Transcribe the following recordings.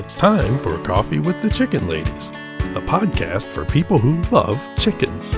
It's time for Coffee with the Chicken Ladies, a podcast for people who love chickens.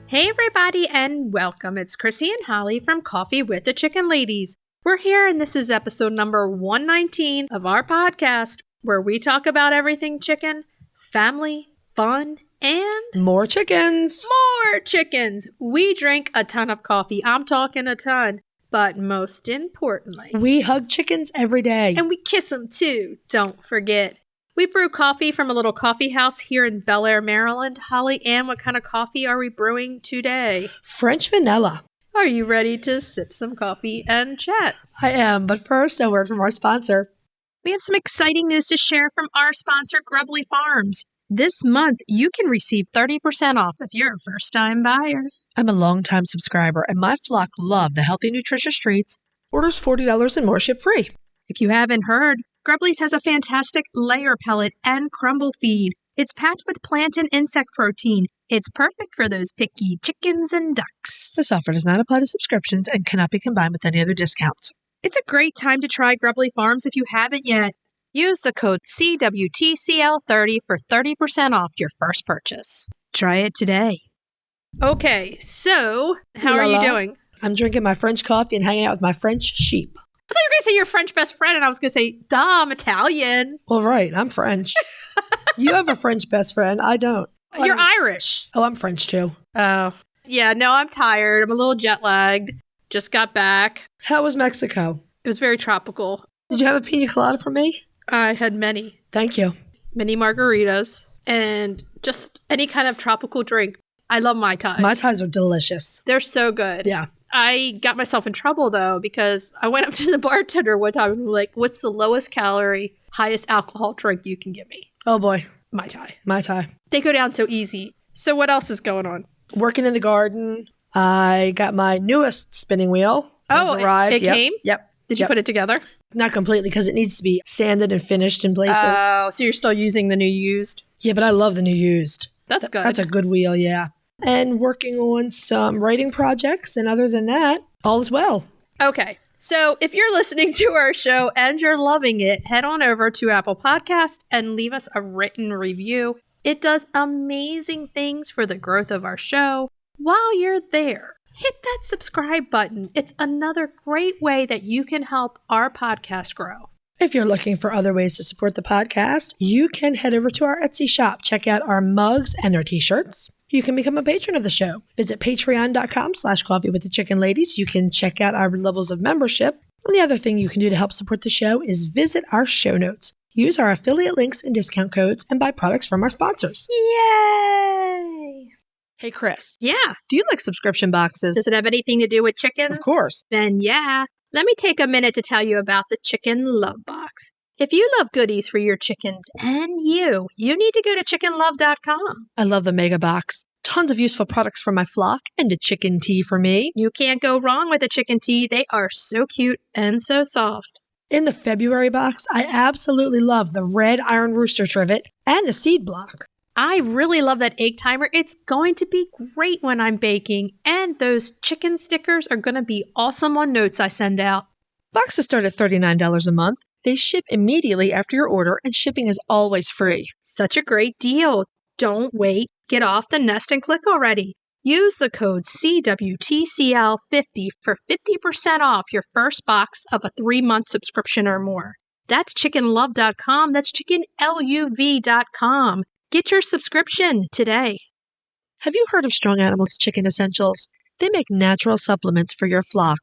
Hey everybody and welcome. It's Chrisie&Holly from Coffee with the Chicken Ladies. We're here and this is episode number 119 of our podcast where we talk about everything chicken, family, fun, and more chickens. More chickens. We drink a ton of coffee. I'm talking a ton. But most importantly, we hug chickens every day. And we kiss them too. Don't forget. We brew coffee from a little coffee house here in Bel Air, Maryland. Holly Ann, what kind of coffee are we brewing today? French vanilla. Are you ready to sip some coffee and chat? I am, but first, a word from our sponsor. We have some exciting news to share from our sponsor, Grubbly Farms. This month, you can receive 30% off if you're a first-time buyer. I'm a longtime subscriber, and my flock love the healthy, nutritious treats. Orders $40 and more ship free. If you haven't heard, Grubbly's has a fantastic layer pellet and crumble feed. It's packed with plant and insect protein. It's perfect for those picky chickens and ducks. This offer does not apply to subscriptions and cannot be combined with any other discounts. It's a great time to try Grubbly Farms if you haven't yet. Use the code CWTCL30 for 30% off your first purchase. Try it today. Okay, so how are you doing? I'm drinking my French coffee and hanging out with my French sheep. I thought you were going to say your French best friend, and I was going to say, duh, I'm Italian. Well, right, I'm French. You have a French best friend. I don't. You're Irish. Oh, I'm French too. Oh, yeah, no, I'm tired. I'm a little jet lagged. Just got back. How was Mexico? It was very tropical. Did you have a pina colada for me? I had many. Thank you. Many margaritas and just any kind of tropical drink. I love Mai Tais. Mai Tais are delicious. They're so good. Yeah. I got myself in trouble, though, because I went up to the bartender one time and was like, what's the lowest calorie, highest alcohol drink you can give me? Oh, boy. Mai Tai. Mai Tai. They go down so easy. So what else is going on? Working in the garden. I got my newest spinning wheel. Oh, arrived. It came? Yep. Did you put it together? Not completely, because it needs to be sanded and finished in places. Oh, so you're still using the new used? Yeah, but I love the new used. That's good. That's a good wheel, yeah. And working on some writing projects, and other than that, all is well. Okay, so if you're listening to our show and you're loving it, head on over to Apple Podcast and leave us a written review. It does amazing things for the growth of our show. While you're there, hit that subscribe button. It's another great way that you can help our podcast grow. If you're looking for other ways to support the podcast, you can head over to our Etsy shop. Check out our mugs and our t-shirts. You can become a patron of the show. Visit patreon.com/coffeewiththechickenladies. You can check out our levels of membership. And the other thing you can do to help support the show is visit our show notes. Use our affiliate links and discount codes and buy products from our sponsors. Yay! Hey, Chris. Yeah. Do you like subscription boxes? Does it have anything to do with chickens? Of course. Then yeah. Let me take a minute to tell you about the Chicken Love Box. If you love goodies for your chickens and you need to go to chickenlove.com. I love the mega box. Tons of useful products for my flock and a chicken tea for me. You can't go wrong with a chicken tea. They are so cute and so soft. In the February box, I absolutely love the red iron rooster trivet and the seed block. I really love that egg timer. It's going to be great when I'm baking. And those chicken stickers are going to be awesome on notes I send out. Boxes start at $39 a month. They ship immediately after your order, and shipping is always free. Such a great deal. Don't wait. Get off the nest and click already. Use the code CWTCL50 for 50% off your first box of a 3-month subscription or more. That's chickenlove.com. That's chickenluv.com. Get your subscription today. Have you heard of Strong Animals Chicken Essentials? They make natural supplements for your flock.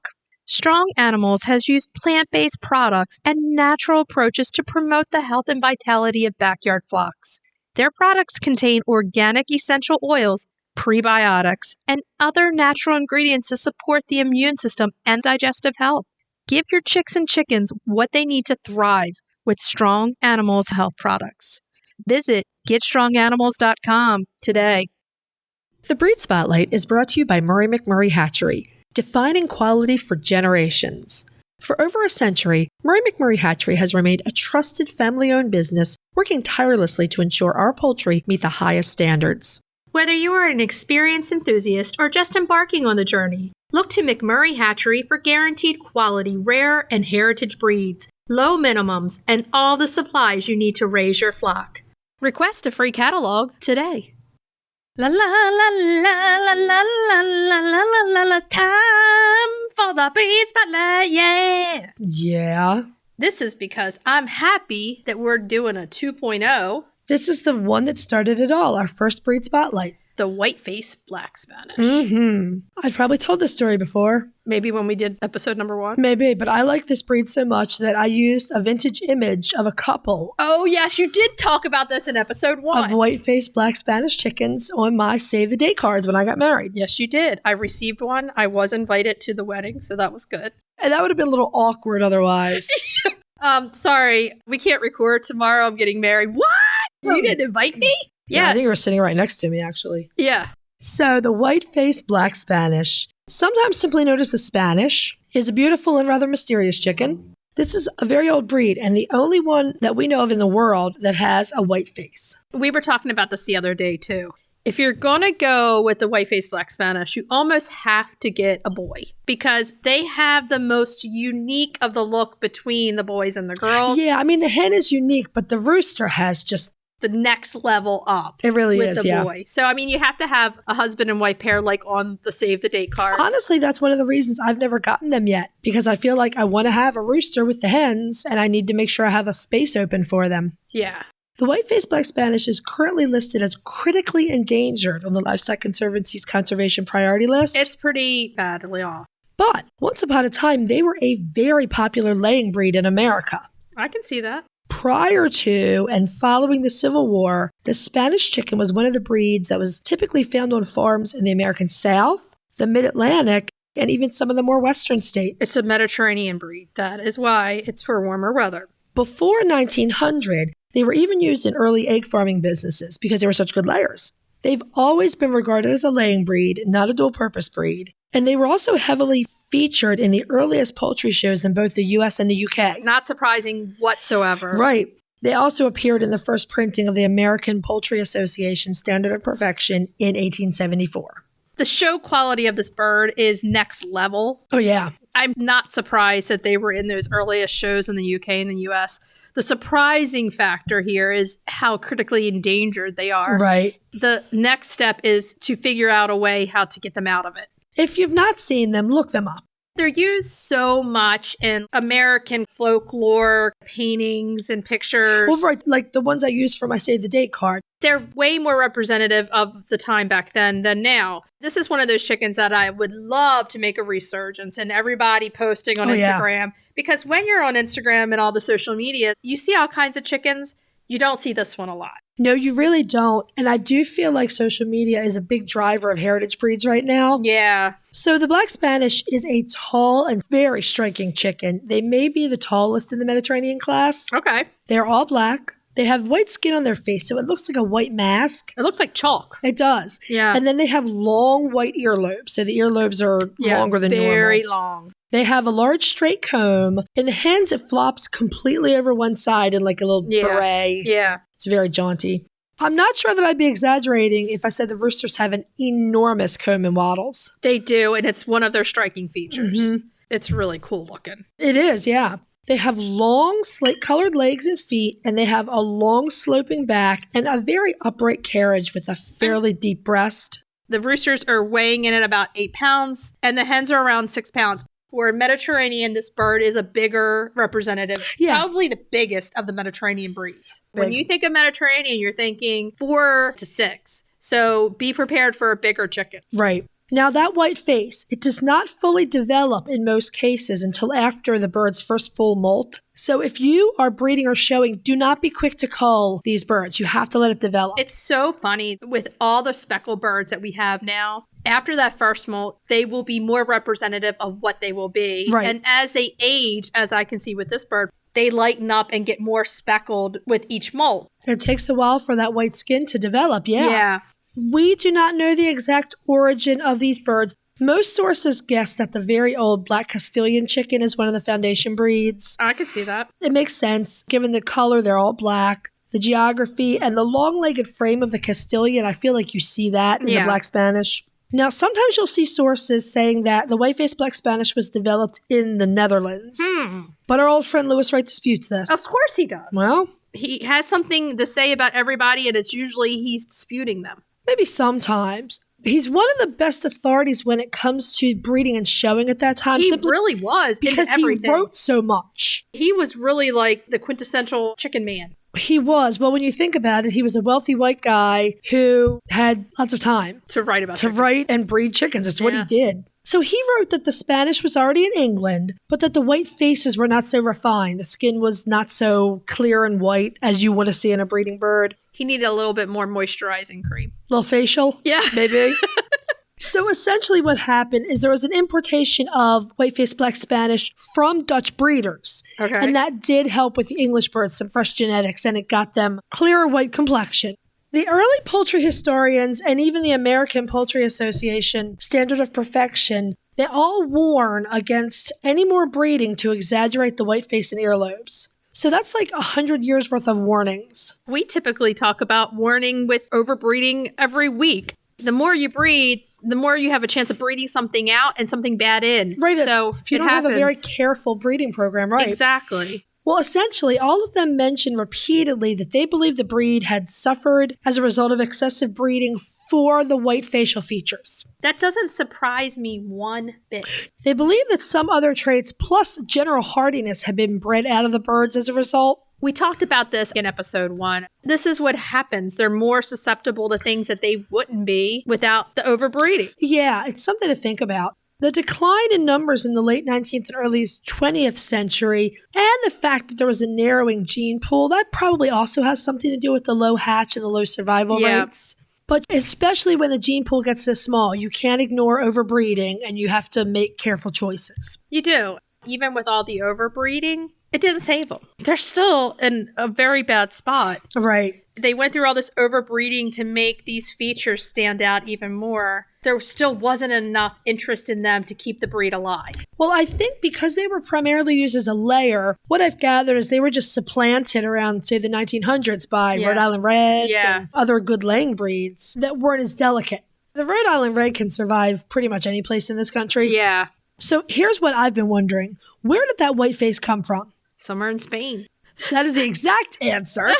Strong Animals has used plant-based products and natural approaches to promote the health and vitality of backyard flocks. Their products contain organic essential oils, prebiotics, and other natural ingredients to support the immune system and digestive health. Give your chicks and chickens what they need to thrive with Strong Animals health products. Visit GetStrongAnimals.com today. The Breed Spotlight is brought to you by McMurray Hatchery, defining quality for generations. For over a century, McMurray Hatchery has remained a trusted family-owned business working tirelessly to ensure our poultry meet the highest standards. Whether you are an experienced enthusiast or just embarking on the journey, look to McMurray Hatchery for guaranteed quality, rare, and heritage breeds. low minimums, and all the supplies you need to raise your flock. Request a free catalog today. La la la la la la la la la la la, time for the breed spotlight, yeah. Yeah. This is because I'm happy that we're doing a 2.0. This is the one that started it all, our first breed spotlight. The white-faced black Spanish. I've probably told this story before. Maybe when we did episode number 1. Maybe, but I like this breed so much that I used a vintage image of a couple Oh, yes, you did talk about this in episode 1. of white-faced black Spanish chickens on my save the date cards when I got married. Yes, you did. I received one. I was invited to the wedding, so that was good. And that would have been a little awkward otherwise. Sorry, we can't record tomorrow. I'm getting married. What? You didn't invite me? I think you were sitting right next to me, actually. Yeah. So the white-faced black Spanish, sometimes simply known as the Spanish, is a beautiful and rather mysterious chicken. This is a very old breed and the only one that we know of in the world that has a white face. We were talking about this the other day, too. If you're going to go with the white-faced black Spanish, you almost have to get a boy because they have the most unique of the look between the boys and the girls. Yeah, I mean, the hen is unique, but the rooster has just the next level up. It really with is, the boy. So, I mean, you have to have a husband and wife pair like on the save the date cards. Honestly, that's one of the reasons I've never gotten them yet because I feel like I want to have a rooster with the hens and I need to make sure I have a space open for them. Yeah. The white-faced black Spanish is currently listed as critically endangered on the Livestock Conservancy's conservation priority list. It's pretty badly off. But once upon a time, they were a very popular laying breed in America. I can see that. Prior to and following the Civil War, the Spanish chicken was one of the breeds that was typically found on farms in the American South, the Mid-Atlantic, and even some of the more western states. It's a Mediterranean breed. That is why it's for warmer weather. Before 1900, they were even used in early egg farming businesses because they were such good layers. They've always been regarded as a laying breed, not a dual-purpose breed. And they were also heavily featured in the earliest poultry shows in both the US and the UK. Not surprising whatsoever. Right. They also appeared in the first printing of the American Poultry Association Standard of Perfection in 1874. The show quality of this bird is next level. Oh, yeah. I'm not surprised that they were in those earliest shows in the UK and the US. The surprising factor here is how critically endangered they are. Right. The next step is to figure out a way how to get them out of it. If you've not seen them, look them up. They're used so much in American folklore, paintings and pictures. Well, right, like the ones I used for my Save the Date card. They're way more representative of the time back then than now. This is one of those chickens that I would love to make a resurgence and everybody posting on Instagram. Yeah. Because when you're on Instagram and all the social media, you see all kinds of chickens. You don't see this one a lot. No, you really don't. And I do feel like social media is a big driver of heritage breeds right now. Yeah. So the Black Spanish is a tall and very striking chicken. They may be the tallest in the Mediterranean class. Okay. They're all black. They have white skin on their face, so it looks like a white mask. It looks like chalk. It does. Yeah. And then they have long white earlobes. So the earlobes are longer than normal. Very long. They have a large straight comb. In the hens, it flops completely over one side in like a little beret. Yeah. It's very jaunty. I'm not sure that I'd be exaggerating if I said the roosters have an enormous comb and wattles. They do, and it's one of their striking features. Mm-hmm. It's really cool looking. It is, yeah. They have long slate-colored legs and feet, and they have a long sloping back and a very upright carriage with a fairly deep breast. The roosters are weighing in at about 8 pounds, and the hens are around 6 pounds. For Mediterranean, this bird is a bigger representative, probably the biggest of the Mediterranean breeds. Big. When you think of Mediterranean, you're thinking 4 to 6. So be prepared for a bigger chicken. Right. Now, that white face, it does not fully develop in most cases until after the bird's first full molt. So if you are breeding or showing, do not be quick to cull these birds. You have to let it develop. It's so funny with all the speckled birds that we have now. After that first molt, they will be more representative of what they will be. Right. And as they age, as I can see with this bird, they lighten up and get more speckled with each molt. It takes a while for that white skin to develop, Yeah. We do not know the exact origin of these birds. Most sources guess that the very old black Castilian chicken is one of the foundation breeds. I could see that. It makes sense. Given the color, they're all black. The geography and the long-legged frame of the Castilian, I feel like you see that in the Black Spanish. Now, sometimes you'll see sources saying that the white-faced black Spanish was developed in the Netherlands. But our old friend Lewis Wright disputes this. Of course he does. Well, he has something to say about everybody, and it's usually he's disputing them. maybe sometimes. He's one of the best authorities when it comes to breeding and showing at that time. He really was. Because he wrote so much. He was really like the quintessential chicken man. He was. Well, when you think about it, he was a wealthy white guy who had lots of time to write about chickens. Write and breed chickens. It's what he did. So he wrote that the Spanish was already in England, but that the white faces were not so refined. The skin was not so clear and white as you want to see in a breeding bird. He needed a little bit more moisturizing cream. A little facial? Yeah. Maybe. So essentially what happened is there was an importation of white-faced black Spanish from Dutch breeders. Okay. And that did help with the English birds, some fresh genetics, and it got them clearer white complexion. The early poultry historians and even the American Poultry Association Standard of Perfection, they all warn against any more breeding to exaggerate the white face and earlobes. So that's like 100 years worth of warnings. We typically talk about warning with overbreeding every week. The more you breed, the more you have a chance of breeding something out and something bad in. Right. So if you don't have a very careful breeding program, right? Exactly. Well, essentially, all of them mentioned repeatedly that they believe the breed had suffered as a result of excessive breeding for the white facial features. That doesn't surprise me one bit. They believe that some other traits plus general hardiness have been bred out of the birds as a result. We talked about this in episode 1. This is what happens. They're more susceptible to things that they wouldn't be without the overbreeding. Yeah, it's something to think about. The decline in numbers in the late 19th and early 20th century, and the fact that there was a narrowing gene pool, that probably also has something to do with the low hatch and the low survival rates. But especially when a gene pool gets this small, you can't ignore overbreeding and you have to make careful choices. You do. Even with all the overbreeding, it didn't save them. They're still in a very bad spot. Right. They went through all this overbreeding to make these features stand out even more. There still wasn't enough interest in them to keep the breed alive. Well, I think because they were primarily used as a layer, what I've gathered is they were just supplanted around, say, the 1900s by Rhode Island Reds and other good laying breeds that weren't as delicate. The Rhode Island Red can survive pretty much any place in this country. Yeah. So here's what I've been wondering. Where did that white face come from? Somewhere in Spain. That is the exact answer.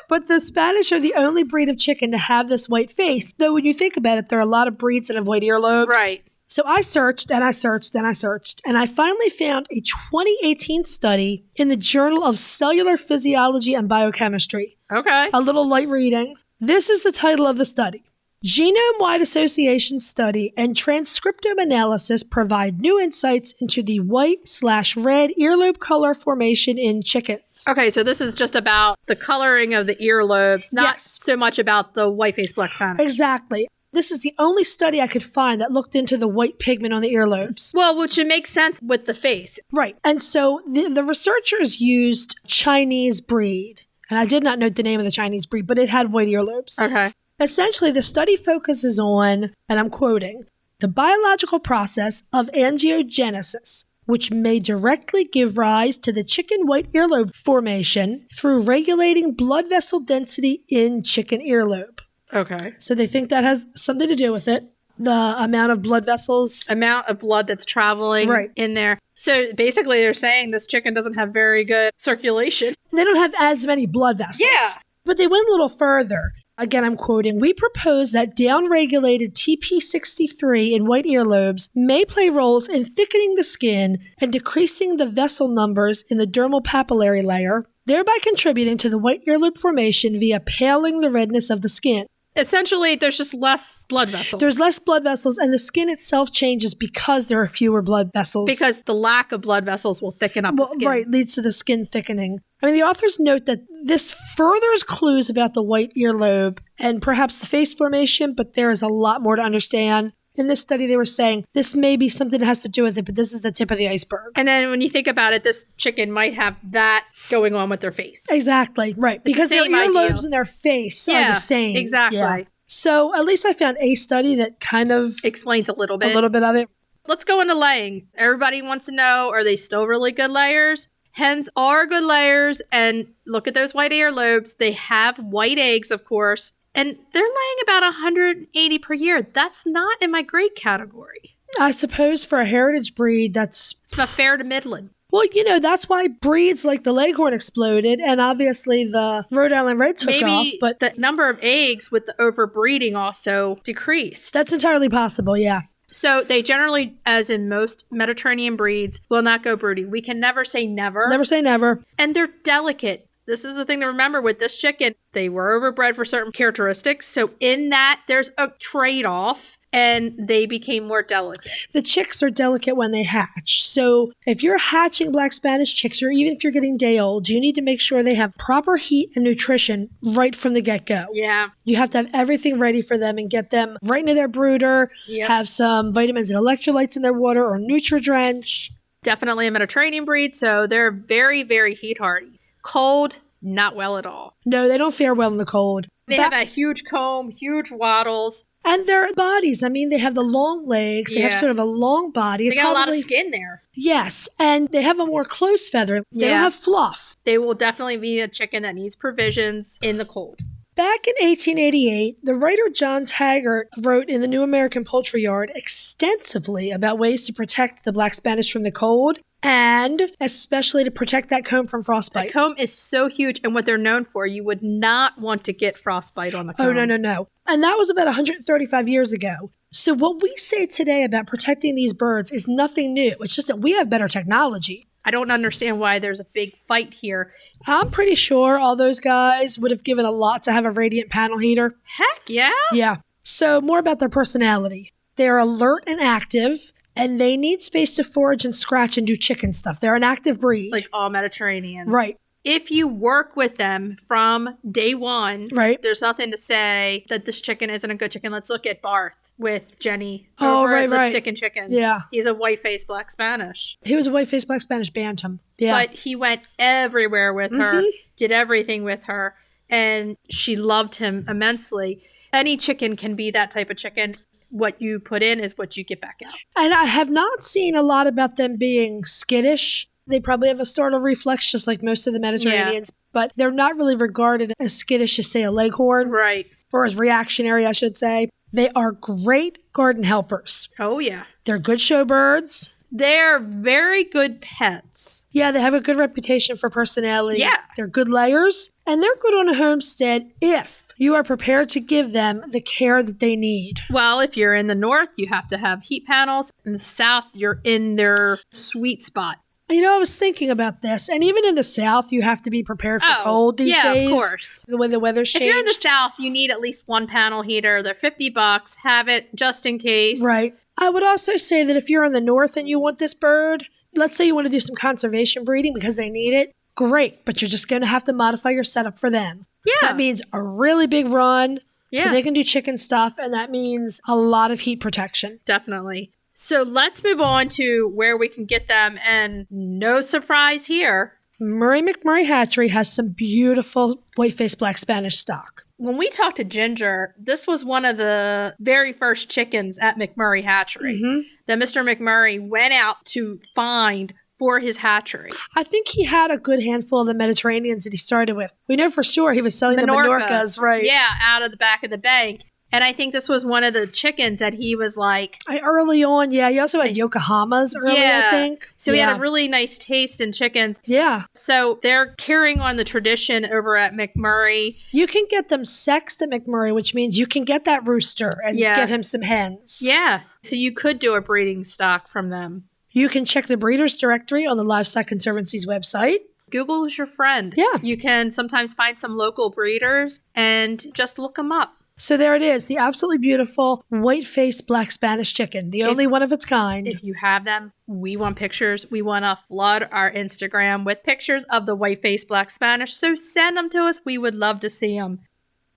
But the Spanish are the only breed of chicken to have this white face, though when you think about it, there are a lot of breeds that have white earlobes. Right. So I searched and I searched and I searched, and I finally found a 2018 study in the Journal of Cellular Physiology and Biochemistry. Okay. A little light reading. This is the title of the study. Genome-wide association study and transcriptome analysis provide new insights into the white/red earlobe color formation in chickens. Okay, so this is just about the coloring of the earlobes, not so much about the white-faced black Spanish. Exactly. This is the only study I could find that looked into the white pigment on the earlobes. Well, which would make sense with the face. Right. And so the researchers used Chinese breed. And I did not note the name of the Chinese breed, but it had white earlobes. Okay. Essentially, the study focuses on, and I'm quoting, the biological process of angiogenesis, which may directly give rise to the chicken white earlobe formation through regulating blood vessel density in chicken earlobe. Okay. So they think that has something to do with it. The amount of blood vessels. Amount of blood that's traveling in there. So basically they're saying this chicken doesn't have very good circulation. They don't have as many blood vessels. Yeah. But they went a little further. Again, I'm quoting, we propose that downregulated TP63 in white earlobes may play roles in thickening the skin and decreasing the vessel numbers in the dermal papillary layer, thereby contributing to the white earlobe formation via paling the redness of the skin. Essentially, there's just less blood vessels. There's less blood vessels, and the skin itself changes because there are fewer blood vessels. Because the lack of blood vessels will thicken up the skin. Right, leads to the skin thickening. I mean, the authors note that this furthers clues about the white earlobe and perhaps the face formation, but there is a lot more to understand. In this study, they were saying this may be something that has to do with it, but this is the tip of the iceberg. And then when you think about it, this chicken might have that going on with their face. Exactly, right. Because their earlobes and their face are the same. Exactly. Yeah. So at least I found a study that kind of explains a little bit of it. Let's go into laying. Everybody wants to know, are they still really good layers? Hens are good layers, and look at those white earlobes. They have white eggs, of course. And they're laying about 180 per year. That's not in my great category. I suppose for a heritage breed, It's about fair to middling. Well, that's why breeds like the Leghorn exploded, and obviously the Rhode Island Red took off. But the number of eggs with the overbreeding also decreased. That's entirely possible, yeah. So they generally, as in most Mediterranean breeds, will not go brooding. We can never say never. Never say never. And they're delicate. This is the thing to remember with this chicken. They were overbred for certain characteristics. So in that, there's a trade-off. And they became more delicate. The chicks are delicate when they hatch. So if you're hatching Black Spanish chicks, or even if you're getting day olds, you need to make sure they have proper heat and nutrition right from the get-go. Yeah. You have to have everything ready for them and get them right into their brooder, have some vitamins and electrolytes in their water or Nutri-Drench. Definitely a Mediterranean breed, so they're very, very heat hardy. Cold, not well at all. No, they don't fare well in the cold. They have that huge comb, huge wattles. And their bodies, they have the long legs. They have sort of a long body. They got a lot of skin there. Yes, and they have a more close feather. They don't have fluff. They will definitely be a chicken that needs provisions in the cold. Back in 1888, the writer John Taggart wrote in the New American Poultry Yard extensively about ways to protect the Black Spanish from the cold, and especially to protect that comb from frostbite. The comb is so huge, and what they're known for, you would not want to get frostbite on the comb. Oh, no. And that was about 135 years ago. So what we say today about protecting these birds is nothing new. It's just that we have better technology. I don't understand why there's a big fight here. I'm pretty sure all those guys would have given a lot to have a radiant panel heater. Heck yeah. Yeah. So more about their personality. They're alert and active, and they need space to forage and scratch and do chicken stuff. They're an active breed. Like all Mediterraneans. Right. If you work with them from day one, there's nothing to say that this chicken isn't a good chicken. Let's look at Barth with Jenny over at Lipstick and Chickens. Yeah. He's a white-faced Black Spanish. He was a white-faced Black Spanish Bantam. Yeah. But he went everywhere with her, did everything with her, and she loved him immensely. Any chicken can be that type of chicken. What you put in is what you get back out. And I have not seen a lot about them being skittish. They probably have a startle reflex, just like most of the Mediterraneans, but they're not really regarded as skittish as, say, a Leghorn. Right. Or as reactionary, I should say. They are great garden helpers. Oh, yeah. They're good showbirds. They're very good pets. Yeah, they have a good reputation for personality. Yeah. They're good layers, and they're good on a homestead if you are prepared to give them the care that they need. Well, if you're in the north, you have to have heat panels. In the south, you're in their sweet spot. I was thinking about this, and even in the South, you have to be prepared for cold these days. Yeah, of course. The way the weather's changed. If you're in the South, you need at least one panel heater. They're $50. Have it just in case. Right. I would also say that if you're in the North and you want this bird, let's say you want to do some conservation breeding because they need it, great, but you're just going to have to modify your setup for them. Yeah. That means a really big run, so they can do chicken stuff, and that means a lot of heat protection. Definitely. So let's move on to where we can get them, and no surprise here. McMurray Hatchery has some beautiful white-faced Black Spanish stock. When we talked to Ginger, this was one of the very first chickens at McMurray Hatchery that Mr. McMurray went out to find for his hatchery. I think he had a good handful of the Mediterraneans that he started with. We know for sure he was selling the Menorcas, right? Yeah, out of the back of the bank. And I think this was one of the chickens that he was like... Early on, yeah. He also had Yokohamas early, I think. So he had a really nice taste in chickens. Yeah. So they're carrying on the tradition over at McMurray. You can get them sexed at McMurray, which means you can get that rooster and get him some hens. Yeah. So you could do a breeding stock from them. You can check the breeders directory on the Livestock Conservancy's website. Google is your friend. Yeah. You can sometimes find some local breeders and just look them up. So there it is, the absolutely beautiful white-faced Black Spanish chicken, the only one of its kind. If you have them, we want pictures. We want to flood our Instagram with pictures of the white-faced Black Spanish, so send them to us. We would love to see them.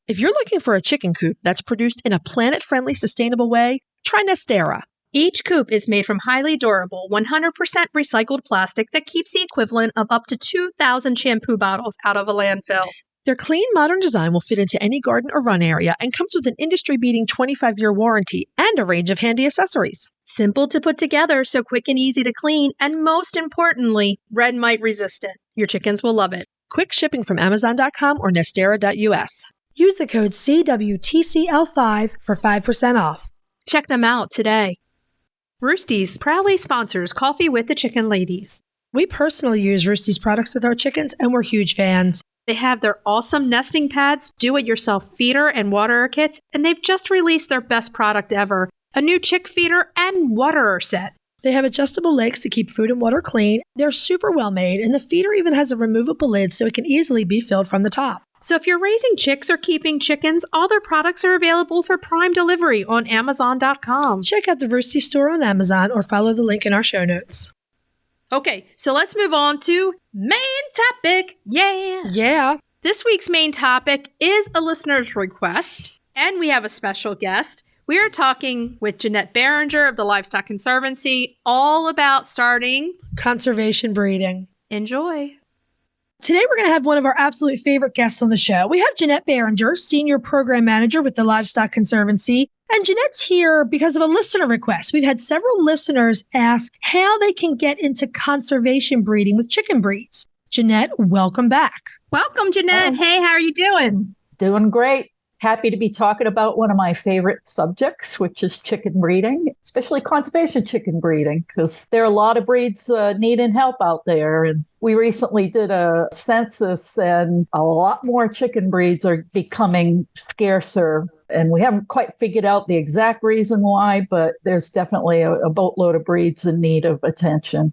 If you're looking for a chicken coop that's produced in a planet-friendly, sustainable way, try Nestera. Each coop is made from highly durable, 100% recycled plastic that keeps the equivalent of up to 2,000 shampoo bottles out of a landfill. Their clean, modern design will fit into any garden or run area and comes with an industry-beating 25-year warranty and a range of handy accessories. Simple to put together, so quick and easy to clean, and most importantly, red mite resistant. Your chickens will love it. Quick shipping from Amazon.com or Nestera.us. Use the code CWTCL5 for 5% off. Check them out today. Roosty's proudly sponsors Coffee with the Chicken Ladies. We personally use Roosty's products with our chickens, and we're huge fans. They have their awesome nesting pads, do-it-yourself feeder and waterer kits, and they've just released their best product ever, a new chick feeder and waterer set. They have adjustable legs to keep food and water clean. They're super well made, and the feeder even has a removable lid so it can easily be filled from the top. So if you're raising chicks or keeping chickens, all their products are available for Prime delivery on Amazon.com. Check out the Roosty store on Amazon or follow the link in our show notes. Okay, so let's move on to main topic. Yeah. This week's main topic is a listener's request, and we have a special guest. We are talking with Jeanette Beringer of the Livestock Conservancy all about starting conservation breeding. Enjoy. Today, we're going to have one of our absolute favorite guests on the show. We have Jeanette Beringer, Senior Program Manager with the Livestock Conservancy. And Jeanette's here because of a listener request. We've had several listeners ask how they can get into conservation breeding with chicken breeds. Jeanette, welcome back. Welcome, Jeanette. Hey, how are you doing? Doing great. Happy to be talking about one of my favorite subjects, which is chicken breeding, especially conservation chicken breeding, because there are a lot of breeds needing help out there. And we recently did a census, and a lot more chicken breeds are becoming scarcer. And we haven't quite figured out the exact reason why, but there's definitely a boatload of breeds in need of attention.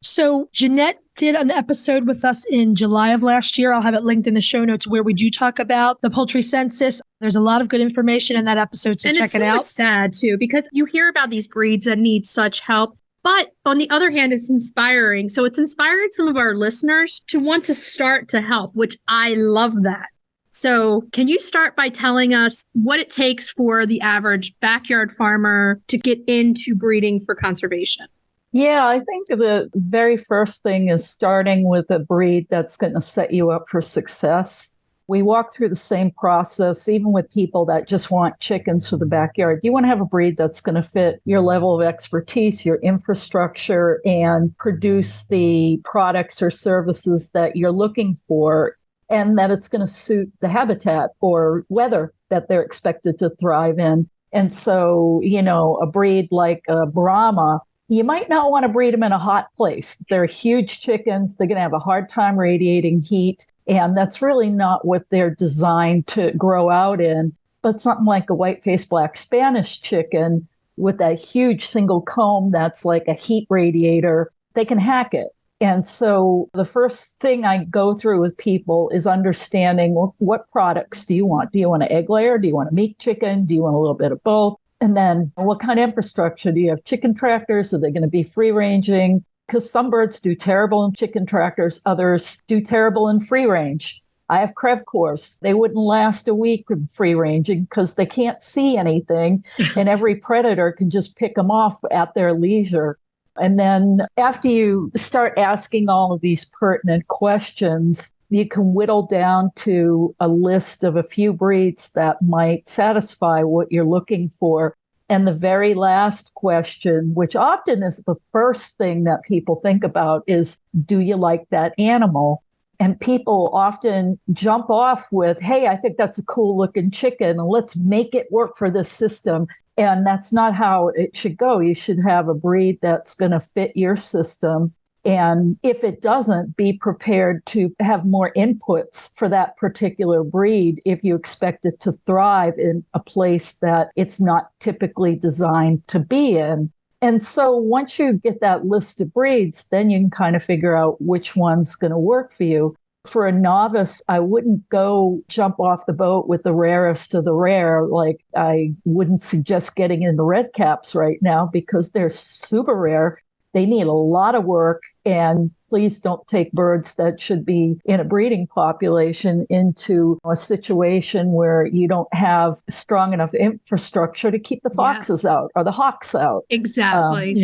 So Jeanette did an episode with us in July of last year. I'll have it linked in the show notes where we do talk about the poultry census. There's a lot of good information in that episode, so check it out. It's sad, too, because you hear about these breeds that need such help. But on the other hand, it's inspiring. So it's inspired some of our listeners to want to start to help, which I love that. So can you start by telling us what it takes for the average backyard farmer to get into breeding for conservation? Yeah, I think the very first thing is starting with a breed that's going to set you up for success. We walk through the same process, even with people that just want chickens for the backyard. You want to have a breed that's going to fit your level of expertise, your infrastructure, and produce the products or services that you're looking for, and that it's going to suit the habitat or weather that they're expected to thrive in. And so, a breed like a Brahma, you might not want to breed them in a hot place. They're huge chickens. They're going to have a hard time radiating heat. And that's really not what they're designed to grow out in. But something like a white-faced black Spanish chicken with that huge single comb that's like a heat radiator, they can hack it. And so the first thing I go through with people is understanding what products do you want? Do you want an egg layer? Do you want a meat chicken? Do you want a little bit of both? And then what kind of infrastructure? Do you have chicken tractors? Are they going to be free ranging? Because some birds do terrible in chicken tractors. Others do terrible in free range. I have Crevcours. They wouldn't last a week in free ranging because they can't see anything. And every predator can just pick them off at their leisure. And then after you start asking all of these pertinent questions, you can whittle down to a list of a few breeds that might satisfy what you're looking for. And the very last question, which often is the first thing that people think about, is, do you like that animal? And people often jump off with, hey, I think that's a cool looking chicken, and let's make it work for this system. And that's not how it should go. You should have a breed that's going to fit your system. And if it doesn't, be prepared to have more inputs for that particular breed if you expect it to thrive in a place that it's not typically designed to be in. And so once you get that list of breeds, then you can kind of figure out which one's going to work for you. For a novice, I wouldn't go jump off the boat with the rarest of the rare. Like, I wouldn't suggest getting into red caps right now because they're super rare. They need a lot of work, and please don't take birds that should be in a breeding population into a situation where you don't have strong enough infrastructure to keep the foxes out or the hawks out. Exactly.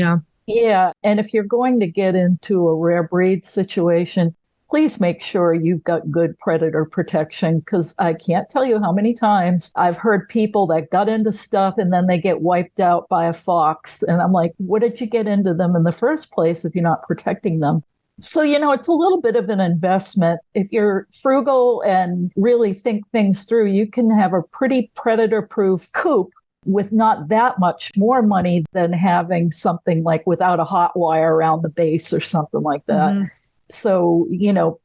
Yeah. And if you're going to get into a rare breed situation, please make sure you've got good predator protection, because I can't tell you how many times I've heard people that got into stuff and then they get wiped out by a fox. And I'm like, what did you get into them in the first place if you're not protecting them? So, it's a little bit of an investment. If you're frugal and really think things through, you can have a pretty predator-proof coop with not that much more money than having something like without a hot wire around the base or something like that. Mm-hmm. So,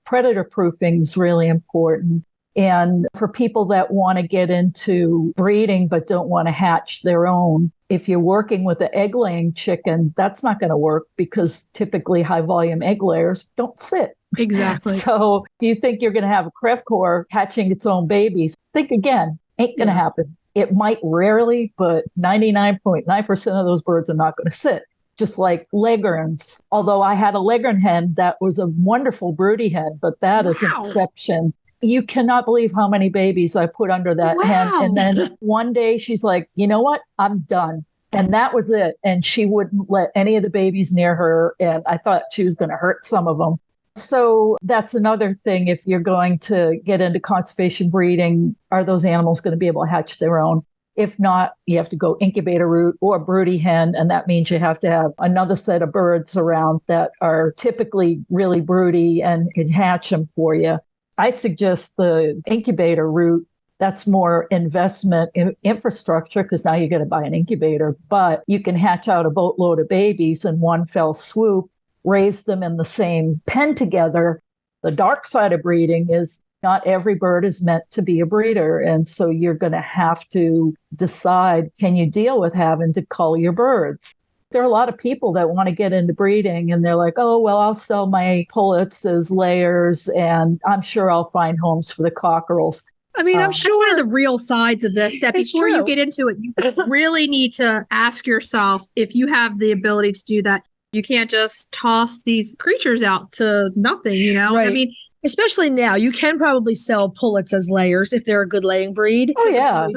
predator proofing is really important. And for people that want to get into breeding but don't want to hatch their own, if you're working with an egg-laying chicken, that's not going to work because typically high-volume egg layers don't sit. Exactly. So if you think you're going to have a Crevecoeur hatching its own babies, think again. Ain't going to happen. It might rarely, but 99.9% of those birds are not going to sit. Just like leghorns. Although I had a leghorn hen that was a wonderful broody hen, but that is an exception. You cannot believe how many babies I put under that hen. And then one day she's like, you know what? I'm done. And that was it. And she wouldn't let any of the babies near her. And I thought she was going to hurt some of them. So that's another thing. If you're going to get into conservation breeding, are those animals going to be able to hatch their own? If not, you have to go incubator route or broody hen. And that means you have to have another set of birds around that are typically really broody and can hatch them for you. I suggest the incubator route. That's more investment in infrastructure because now you're going to buy an incubator, but you can hatch out a boatload of babies in one fell swoop, raise them in the same pen together. The dark side of breeding is not every bird is meant to be a breeder. And so you're going to have to decide, can you deal with having to cull your birds? There are a lot of people that want to get into breeding and they're like, oh, well, I'll sell my pullets as layers and I'm sure I'll find homes for the cockerels. I mean, I'm sure that's one of the real sides of this, that before you get into it, you really need to ask yourself if you have the ability to do that. You can't just toss these creatures out to nothing, Right. I mean, especially now, you can probably sell pullets as layers if they're a good laying breed. Oh, yeah.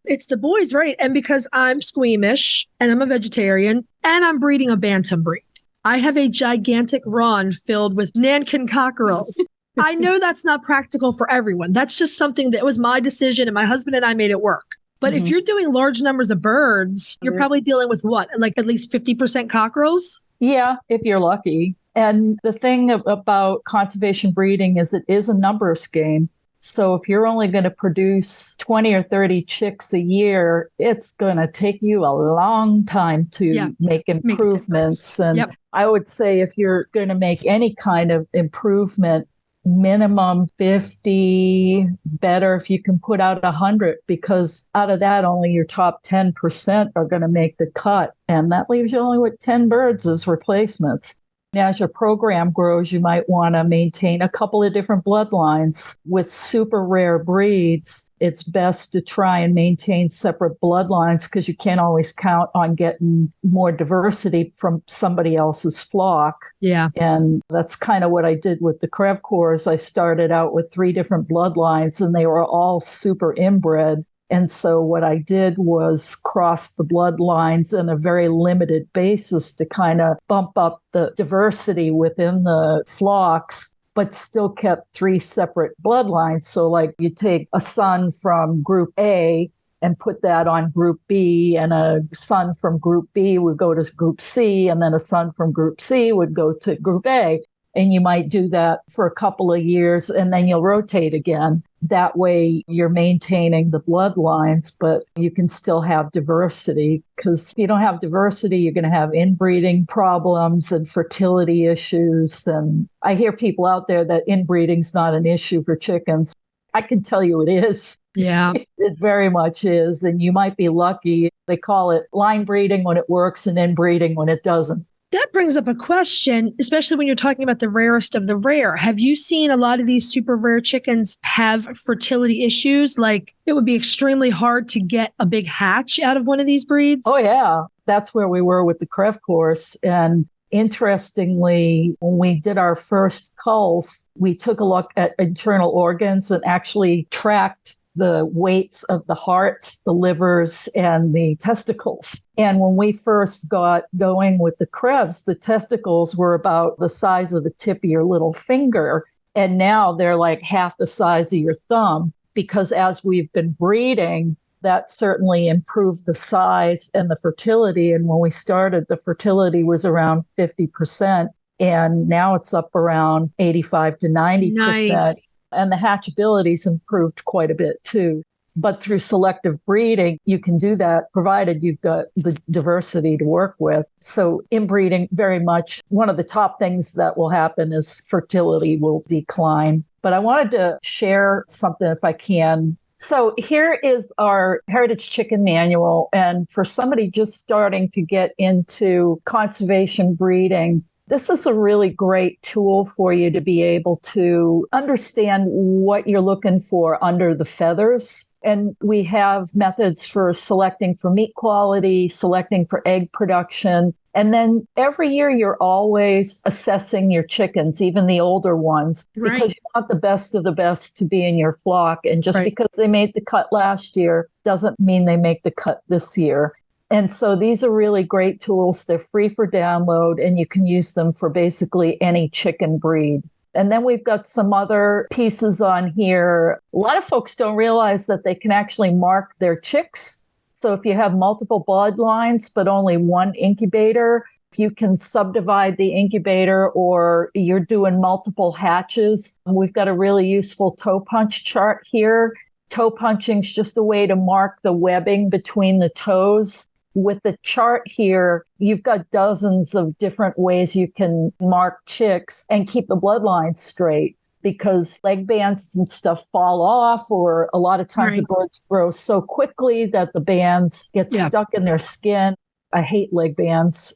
It's the boys, right? And because I'm squeamish and I'm a vegetarian and I'm breeding a bantam breed, I have a gigantic run filled with Nankin cockerels. I know that's not practical for everyone. That's just something that was my decision and my husband and I made it work. But if you're doing large numbers of birds, you're probably dealing with what? Like at least 50% cockerels? Yeah, if you're lucky. And the thing about conservation breeding is it is a numbers game. So if you're only going to produce 20 or 30 chicks a year, it's going to take you a long time to make improvements. And I would say if you're going to make any kind of improvement, minimum 50, better if you can put out 100, because out of that, only your top 10% are going to make the cut. And that leaves you only with 10 birds as replacements. As your program grows, you might want to maintain a couple of different bloodlines. With super rare breeds, it's best to try and maintain separate bloodlines because you can't always count on getting more diversity from somebody else's flock. Yeah. And that's kind of what I did with the Crevecoeurs. I started out with 3 different bloodlines and they were all super inbred. And so what I did was cross the bloodlines on a very limited basis to kind of bump up the diversity within the flocks, but still kept 3 separate bloodlines. So like you take a son from group A and put that on group B, and a son from group B would go to group C, and then a son from group C would go to group A. And you might do that for a couple of years and then you'll rotate again. That way you're maintaining the bloodlines, but you can still have diversity, because if you don't have diversity, you're going to have inbreeding problems and fertility issues. And I hear people out there that inbreeding's not an issue for chickens. I can tell you it is. Yeah. It very much is. And you might be lucky. They call it line breeding when it works and inbreeding when it doesn't. That brings up a question, especially when you're talking about the rarest of the rare. Have you seen a lot of these super rare chickens have fertility issues? Like it would be extremely hard to get a big hatch out of one of these breeds? Oh, yeah. That's where we were with the Crevecoeurs. And interestingly, when we did our first culls, we took a look at internal organs and actually tracked the weights of the hearts, the livers, and the testicles. And when we first got going with the Creves, the testicles were about the size of the tip of your little finger. And now they're like half the size of your thumb, because as we've been breeding, that certainly improved the size and the fertility. And when we started, the fertility was around 50%. And now it's up around 85 to 90%. Nice. And the hatchability's improved quite a bit too. But through selective breeding, you can do that provided you've got the diversity to work with. So inbreeding, very much one of the top things that will happen is fertility will decline. But I wanted to share something if I can. So here is our Heritage Chicken Manual. And for somebody just starting to get into conservation breeding, this is a really great tool for you to be able to understand what you're looking for under the feathers. And we have methods for selecting for meat quality, selecting for egg production. And then every year you're always assessing your chickens, even the older ones, because you want the best of the best to be in your flock. And just because they made the cut last year doesn't mean they make the cut this year. And so these are really great tools. They're free for download, and you can use them for basically any chicken breed. And then we've got some other pieces on here. A lot of folks don't realize that they can actually mark their chicks. So if you have multiple bloodlines, but only one incubator, you can subdivide the incubator, or you're doing multiple hatches. We've got a really useful toe punch chart here. Toe punching is just a way to mark the webbing between the toes. With the chart here, you've got dozens of different ways you can mark chicks and keep the bloodlines straight, because leg bands and stuff fall off, or a lot of times the birds grow so quickly that the bands get stuck in their skin. I hate leg bands,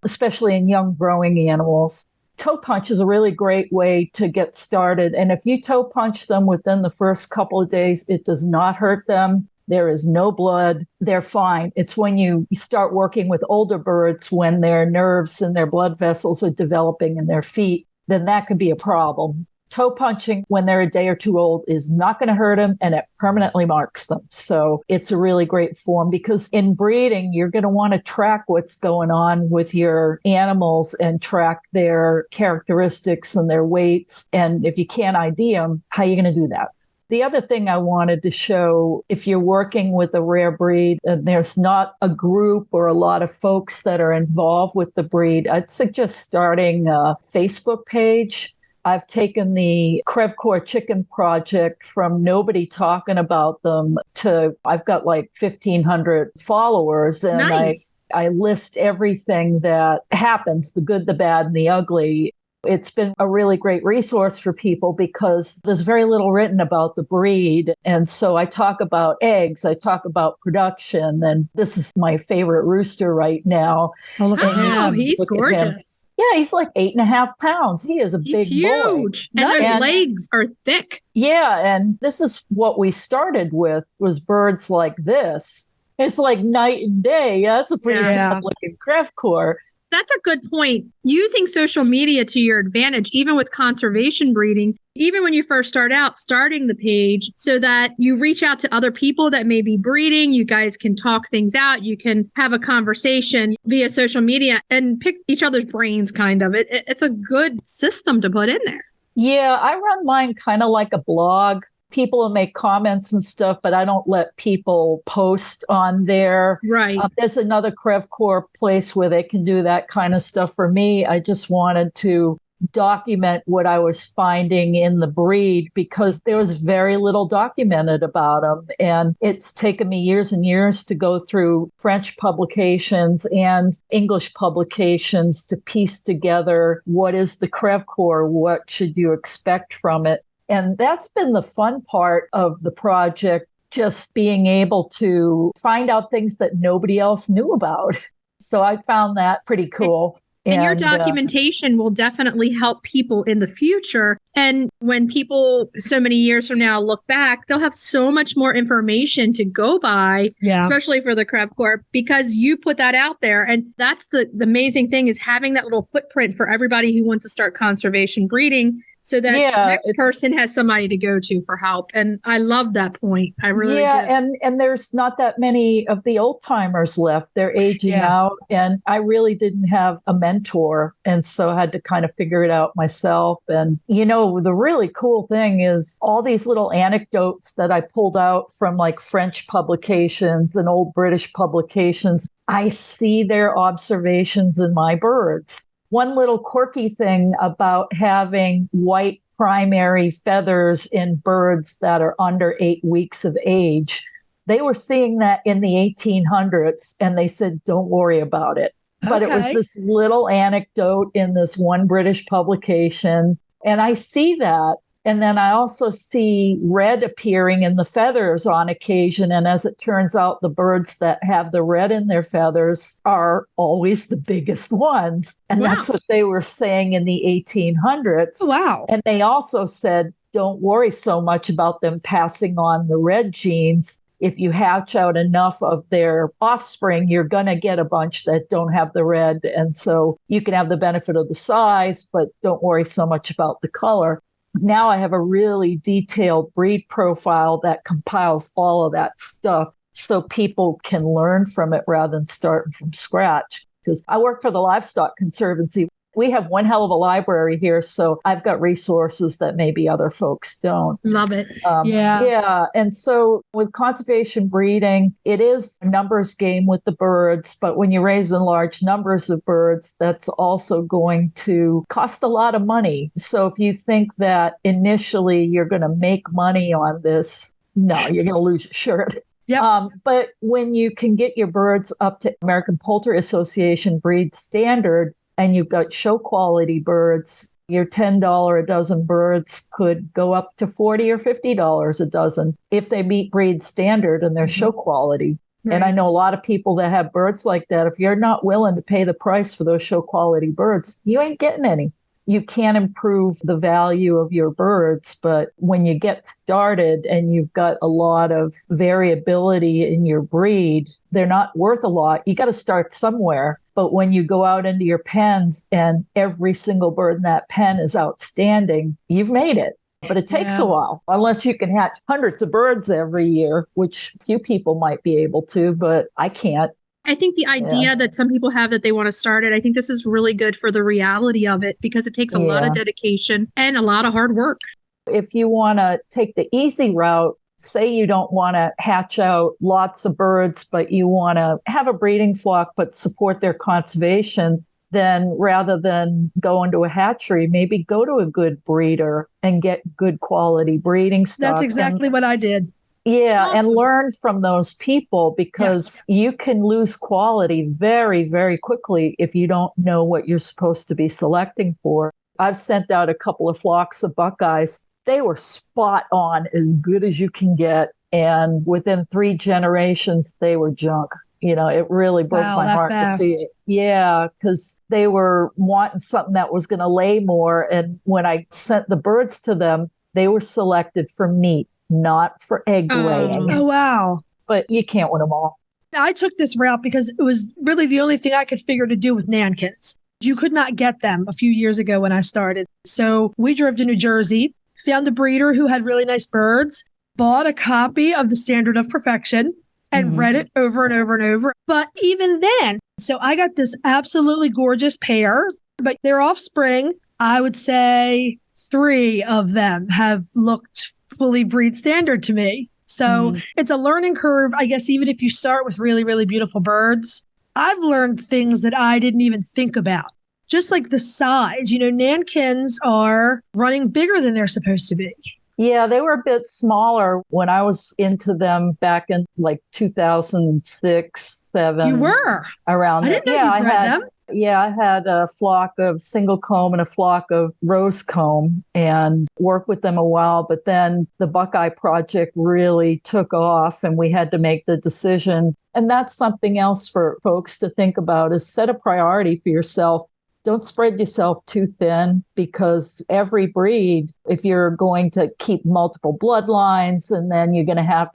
especially in young growing animals. Toe punch is a really great way to get started. And if you toe punch them within the first couple of days, it does not hurt them. There is no blood. They're fine. It's when you start working with older birds, when their nerves and their blood vessels are developing in their feet, then that could be a problem. Toe punching when they're a day or two old is not going to hurt them, and it permanently marks them. So it's a really great form, because in breeding, you're going to want to track what's going on with your animals and track their characteristics and their weights. And if you can't ID them, how are you going to do that? The other thing I wanted to show, if you're working with a rare breed and there's not a group or a lot of folks that are involved with the breed, I'd suggest starting a Facebook page. I've taken the Crevecoeur Chicken Project from nobody talking about them to I've got like 1,500 followers, and I list everything that happens, the good, the bad, and the ugly. It's been a really great resource for people because there's very little written about the breed. And so I talk about eggs, I talk about production, and this is my favorite rooster right now. Oh, look at him. He's gorgeous. Yeah, he's like 8.5 pounds. He is a big huge. Boy. And those legs are thick. Yeah, and this is what we started with, was birds like this. It's like night and day. Yeah, that's a pretty looking Crevecoeur. That's a good point. Using social media to your advantage, even with conservation breeding, even when you first start out, starting the page so that you reach out to other people that may be breeding. You guys can talk things out. You can have a conversation via social media and pick each other's brains, kind of. It's a good system to put in there. Yeah, I run mine kind of like a blog. People will make comments and stuff, but I don't let people post on there. Right. There's another Crevecoeur place where they can do that kind of stuff. For me, I just wanted to document what I was finding in the breed, because there was very little documented about them. And it's taken me years and years to go through French publications and English publications to piece together what is the Crevecoeur, what should you expect from it. And that's been the fun part of the project, just being able to find out things that nobody else knew about. So I found that pretty cool. And your documentation will definitely help people in the future. And when people so many years from now look back, they'll have so much more information to go by, especially for the Crevecoeur, because you put that out there. And that's the amazing thing, is having that little footprint for everybody who wants to start conservation breeding, so that the next person has somebody to go to for help. And I love that point. I really do. And there's not that many of the old timers left. They're aging out. And I really didn't have a mentor. And so I had to kind of figure it out myself. And, you know, the really cool thing is all these little anecdotes that I pulled out from like French publications and old British publications, I see their observations in my birds. one little quirky thing about having white primary feathers in birds that are under 8 weeks of age. They were seeing that in the 1800s, and they said, don't worry about it. But it was this little anecdote in this one British publication. And I see that. And then I also see red appearing in the feathers on occasion. And as it turns out, the birds that have the red in their feathers are always the biggest ones. And that's what they were saying in the 1800s. Wow. And they also said, don't worry so much about them passing on the red genes. If you hatch out enough of their offspring, you're going to get a bunch that don't have the red. And so you can have the benefit of the size, but don't worry so much about the color. Now I have a really detailed breed profile that compiles all of that stuff so people can learn from it rather than starting from scratch. Because I work for the Livestock Conservancy. We have one hell of a library here, so I've got resources that maybe other folks don't. Love it. Yeah. And so with conservation breeding, it is a numbers game with the birds, but when you raise in large numbers of birds, that's also going to cost a lot of money. So if you think that initially you're going to make money on this, no, you're going to lose your shirt. Yep. But when you can get your birds up to American Poultry Association breed standard, and you've got show quality birds, your $10 a dozen birds could go up to $40 or $50 a dozen if they meet breed standard and they're show quality. Right. And I know a lot of people that have birds like that. If you're not willing to pay the price for those show quality birds, you ain't getting any. You can improve the value of your birds, but when you get started and you've got a lot of variability in your breed, they're not worth a lot. You got to start somewhere. But when you go out into your pens and every single bird in that pen is outstanding, you've made it. But it takes a while, unless you can hatch hundreds of birds every year, which few people might be able to, but I can't. I think the idea that some people have that they want to start it, I think this is really good for the reality of it because it takes a lot of dedication and a lot of hard work. If you want to take the easy route, say you don't want to hatch out lots of birds, but you want to have a breeding flock, but support their conservation, then rather than go into a hatchery, maybe go to a good breeder and get good quality breeding stock. That's exactly what I did. Yeah, awesome. And learn from those people because you can lose quality very, very quickly if you don't know what you're supposed to be selecting for. I've sent out a couple of flocks of Buckeyes. They were spot on, as good as you can get. And within 3 generations, they were junk. You know, it really broke my heart to see it. Yeah, because they were wanting something that was going to lay more. And when I sent the birds to them, they were selected for meat, not for egg laying. Oh, wow. But you can't win them all. I took this route because it was really the only thing I could figure to do with Nankins. You could not get them a few years ago when I started. So we drove to New Jersey, found a breeder who had really nice birds, bought a copy of the Standard of Perfection, and read it over and over and over. But even then, so I got this absolutely gorgeous pair, but their offspring, I would say 3 of them have looked fully breed standard to me. So it's a learning curve, I guess, even if you start with really, really beautiful birds. I've learned things that I didn't even think about, just like the size. You know, Nankins are running bigger than they're supposed to be. Yeah, they were a bit smaller when I was into them back in like 2006, 7. You were? Around I didn't know you bred them. Yeah, I had a flock of single comb and a flock of rose comb and worked with them a while. But then the Buckeye project really took off and we had to make the decision. And that's something else for folks to think about is set a priority for yourself. Don't spread yourself too thin because every breed, if you're going to keep multiple bloodlines and then you're going to have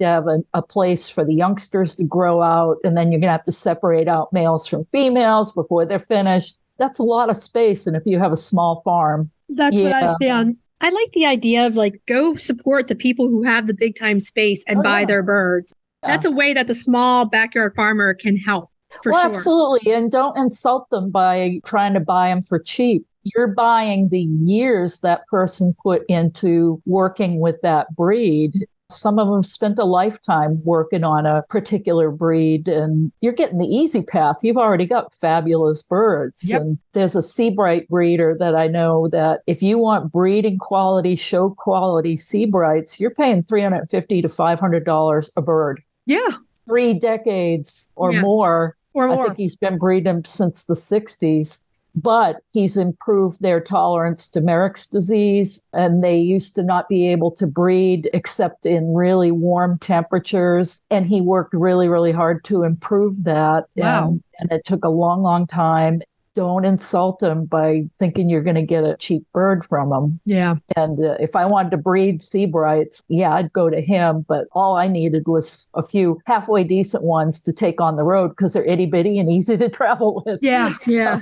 a place for the youngsters to grow out and then you're going to have to separate out males from females before they're finished, that's a lot of space. And if you have a small farm. That's what I found. I like the idea of like, go support the people who have the big time space and buy their birds. That's a way that the small backyard farmer can help. Sure. Absolutely. And don't insult them by trying to buy them for cheap. You're buying the years that person put into working with that breed. Some of them spent a lifetime working on a particular breed, and you're getting the easy path. You've already got fabulous birds. Yep. And there's a Seabright breeder that I know that if you want breeding quality, show quality Seabrights, you're paying $350 to $500 a bird. Yeah. 3 decades or more. I think he's been breeding them since the 60s. But he's improved their tolerance to Merrick's disease, and they used to not be able to breed except in really warm temperatures. And he worked really, really hard to improve that. Wow. And it took a long, long time. Don't insult him by thinking you're going to get a cheap bird from him. Yeah. And if I wanted to breed Seabrights, I'd go to him. But all I needed was a few halfway decent ones to take on the road because they're itty bitty and easy to travel with. Yeah. Yeah.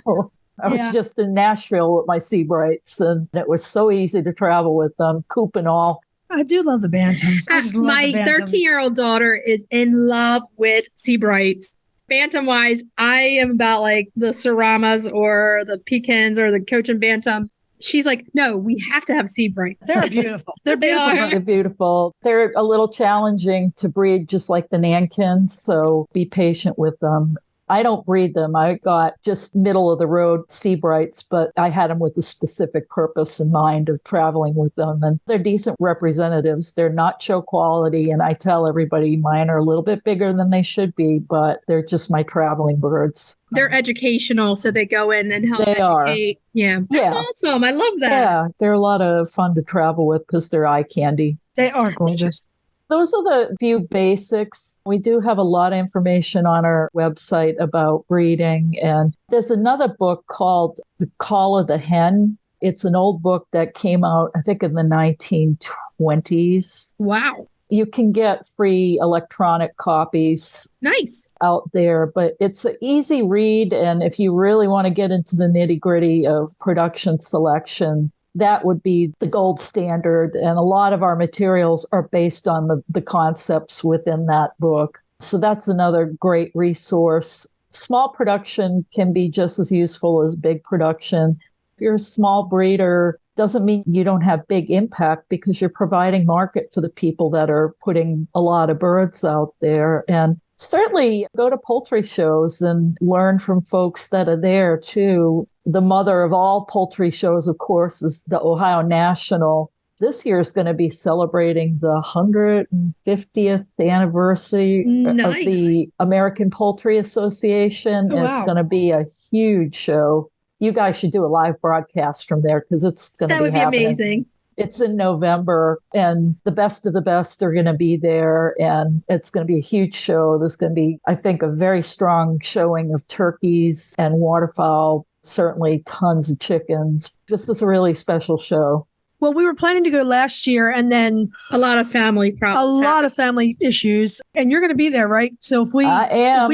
I was just in Nashville with my Seabrights, and it was so easy to travel with them, coop and all. I do love the Bantams. My 13-year-old daughter is in love with Seabrights. Bantam-wise, I am about like the Saramas or the Pekins or the Cochin Bantams. She's like, no, we have to have Seabrights. They're beautiful. They're beautiful. They're beautiful. They're a little challenging to breed, just like the Nankins, so be patient with them. I don't breed them. I got just middle of the road Seabrights, but I had them with a specific purpose in mind of traveling with them. And they're decent representatives. They're not show quality. And I tell everybody mine are a little bit bigger than they should be, but they're just my traveling birds. They're educational, so they go in and help they educate. Yeah. That's awesome. I love that. Yeah, they're a lot of fun to travel with because they're eye candy. They are gorgeous. Those are the few basics. We do have a lot of information on our website about breeding. And there's another book called The Call of the Hen. It's an old book that came out, I think, in the 1920s. Wow. You can get free electronic copies. Nice. Out there, but it's an easy read. And if you really want to get into the nitty-gritty of production selection, that would be the gold standard. And a lot of our materials are based on the concepts within that book. So that's another great resource. Small production can be just as useful as big production. If you're a small breeder, doesn't mean you don't have big impact because you're providing market for the people that are putting a lot of birds out there. And certainly go to poultry shows and learn from folks that are there too. The mother of all poultry shows, of course, is the Ohio National. This year is going to be celebrating the 150th anniversary of the American Poultry Association. Oh, wow. It's going to be a huge show. You guys should do a live broadcast from there because it's going to be happening. That would be amazing. It's in November, and the best of the best are going to be there, and it's going to be a huge show. There's going to be, I think, a very strong showing of turkeys and waterfowl, certainly tons of chickens. This is a really special show. Well, we were planning to go last year, and then a lot of family problems. A lot of family issues, and you're going to be there, right? So if we